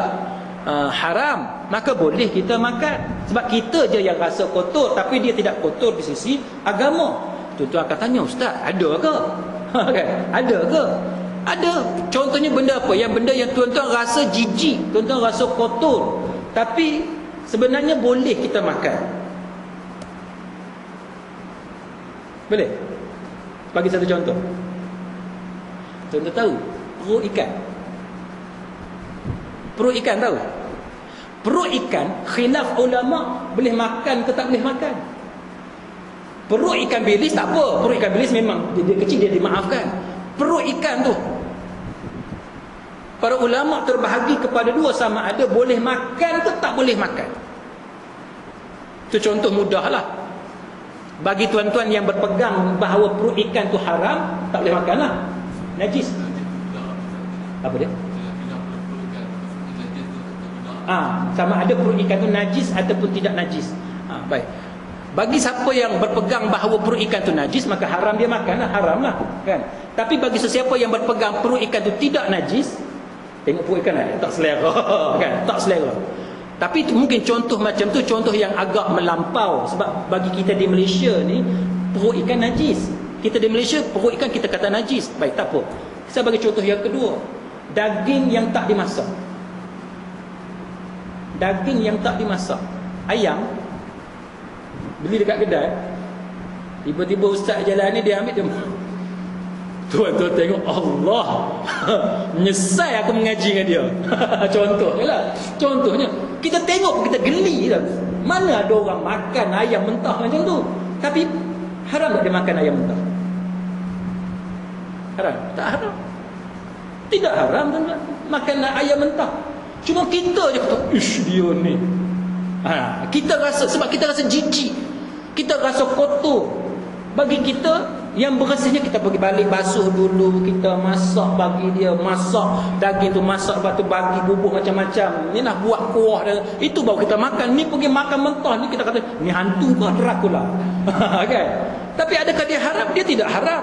haram, maka boleh kita makan. Sebab kita je yang rasa kotor, tapi dia tidak kotor di sisi agama. Tuan-tuan akan tanya, Ustaz, ada ke? Kan? Ada ke? Ada. Contohnya benda apa? Yang benda yang tuan-tuan rasa jijik, tuan-tuan rasa kotor, tapi sebenarnya boleh kita makan. Boleh? Bagi satu contoh. Tuan-tuan tahu perut ikan? Perut ikan tahu? Perut ikan khilaf ulama boleh makan ke tak boleh makan. Perut ikan bilis tak apa. Perut ikan bilis memang dia kecil, dia dimaafkan. Perut ikan tu para ulama terbahagi kepada 2, sama ada boleh makan ke tak boleh makan. Itu contoh mudah lah. Bagi tuan-tuan yang berpegang bahawa perut ikan tu haram, tak boleh makan lah, najis. Apa dia? Sama ada perut ikan tu najis ataupun tidak najis. Baik. Bagi siapa yang berpegang bahawa perut ikan tu najis, maka haram dia makan lah, haram lah kan. Tapi bagi sesiapa yang berpegang perut ikan tu tidak najis, tengok perut ikan lah, tak selera kan, tak selera. Tapi itu mungkin contoh macam tu, contoh yang agak melampau. Sebab bagi kita di Malaysia ni, perut ikan najis. Kita di Malaysia, perut ikan kita kata najis. Baik, tak apa. Saya bagi contoh yang kedua, daging yang tak dimasak. Daging yang tak dimasak. Ayam beli dekat kedai, tiba-tiba ustaz jalan ni, dia ambil, dia tuan-tuan tengok, Allah menyesal aku mengaji dengan dia. Contohnya lah, contohnya kita tengok, kita geli lah. Mana ada orang makan ayam mentah macam tu. Tapi haram tak dia makan ayam mentah? Haram? Tak haram. Tidak haram tuan-tuan makan ayam mentah. Cuma kita je kata, ish dia ni, kita rasa, sebab kita rasa jijik, kita rasa kotor. Bagi kita yang bersihnya, kita pergi balik basuh dulu, kita masak bagi dia, masak daging tu, masak, lepas tu bagi bubur macam-macam, ni nak buat kuah dia, itu baru kita makan. Ni pergi makan mentah ni, kita kata ni hantu ke Dracula. Kan? Tapi adakah dia haram? Dia tidak haram.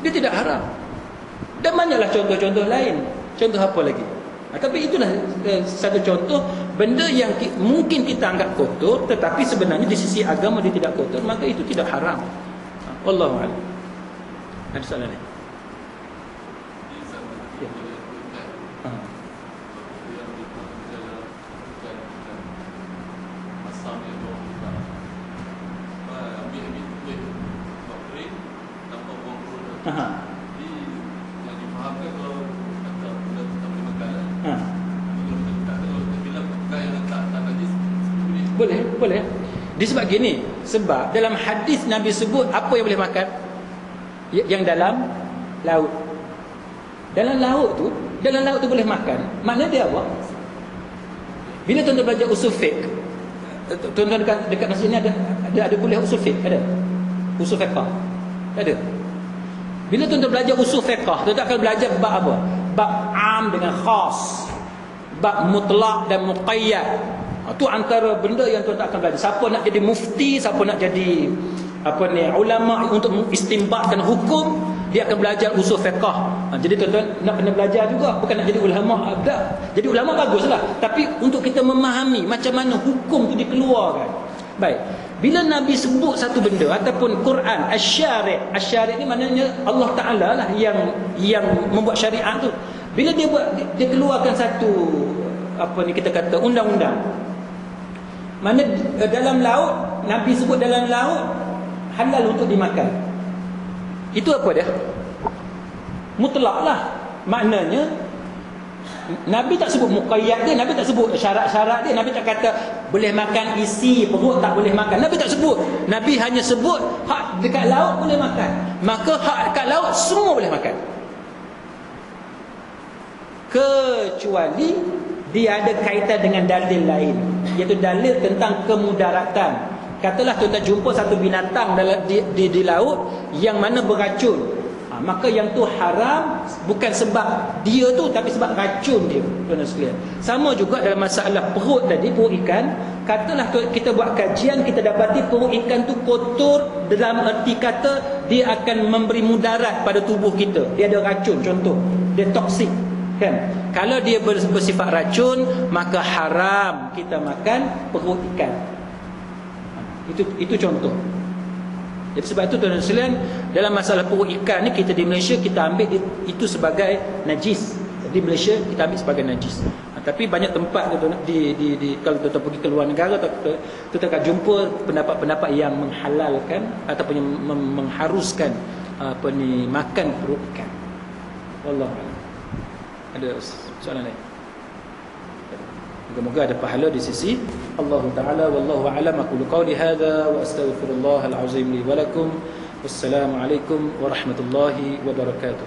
Dia tidak haram. Dan banyaklah contoh-contoh lain. Contoh apa lagi? Tapi itulah satu contoh benda yang mungkin kita anggap kotor, tetapi sebenarnya di sisi agama dia tidak kotor, maka itu tidak haram. Wallahu a'lam. Ada soalan lain? Ya. Boleh. Disebab gini, sebab dalam hadis Nabi sebut apa yang boleh makan? Yang dalam laut. Dalam laut tu boleh makan. Maknanya dia apa? Bila tuan-tuan belajar usul fiqh, tuan-tuan dekat masjid ni ada kuliah usul fiqh, ada? Usul fiqh. Ada. Bila tuan-tuan belajar usul fiqh, tuan-tuan akan belajar bab apa? Bab am dengan khas. Bab mutlak dan muqayyad. Itu antara benda yang tuan-tuan akan belajar. Siapa nak jadi mufti, siapa nak jadi ulama untuk mengistimbatkan hukum, dia akan belajar usul fiqh. Jadi tuan-tuan nak kena belajar juga, bukan nak jadi ulama. Jadi ulama baguslah, tapi untuk kita memahami macam mana hukum itu dikeluarkan. Baik. Bila Nabi sebut satu benda ataupun Quran, asy-syari' ni maknanya Allah Taala lah yang membuat syariat tu. Bila dia keluarkan satu kita kata undang-undang, mana dalam laut, Nabi sebut dalam laut halal untuk dimakan. Itu apa dia? Mutlak lah. Maknanya Nabi tak sebut muqayyad dia, Nabi tak sebut syarat-syarat dia, Nabi tak kata boleh makan isi perut, tak boleh makan. Nabi tak sebut. Nabi hanya sebut hak dekat laut boleh makan. Maka hak dekat laut semua boleh makan. Kecuali dia ada kaitan dengan dalil lain, iaitu dalil tentang kemudaratan. Katalah tuan-tuan jumpa satu binatang di laut yang mana beracun, maka yang tu haram bukan sebab dia tu, tapi sebab racun dia, tuan-tuan sekalian. Sama juga dalam masalah perut tadi, perut ikan. Katalah kita buat kajian, kita dapati perut ikan tu kotor, dalam erti kata dia akan memberi mudarat pada tubuh kita, dia ada racun, contoh dia toksik kan. Kalau dia bersifat racun, maka haram kita makan perut ikan. Itu contoh. Jadi sebab itu tuan-tuan sekalian, dalam masalah perut ikan ni, kita di Malaysia kita ambil itu sebagai najis. Di Malaysia kita ambil sebagai najis. Tapi banyak tempat kalau tuan-tuan pergi ke luar negara, tuan-tuan akan jumpa pendapat-pendapat yang menghalalkan ataupun yang mengharuskan makan perut ikan. Wallahu a'lam. Ada soalan lain? Moga-moga ada pahala di sisi Allah Ta'ala. Wallahu a'lam. Aqulu qawli hadha wa astaghfirullahal azim li wa lakum. Wassalamu alaikum warahmatullahi wabarakatuh.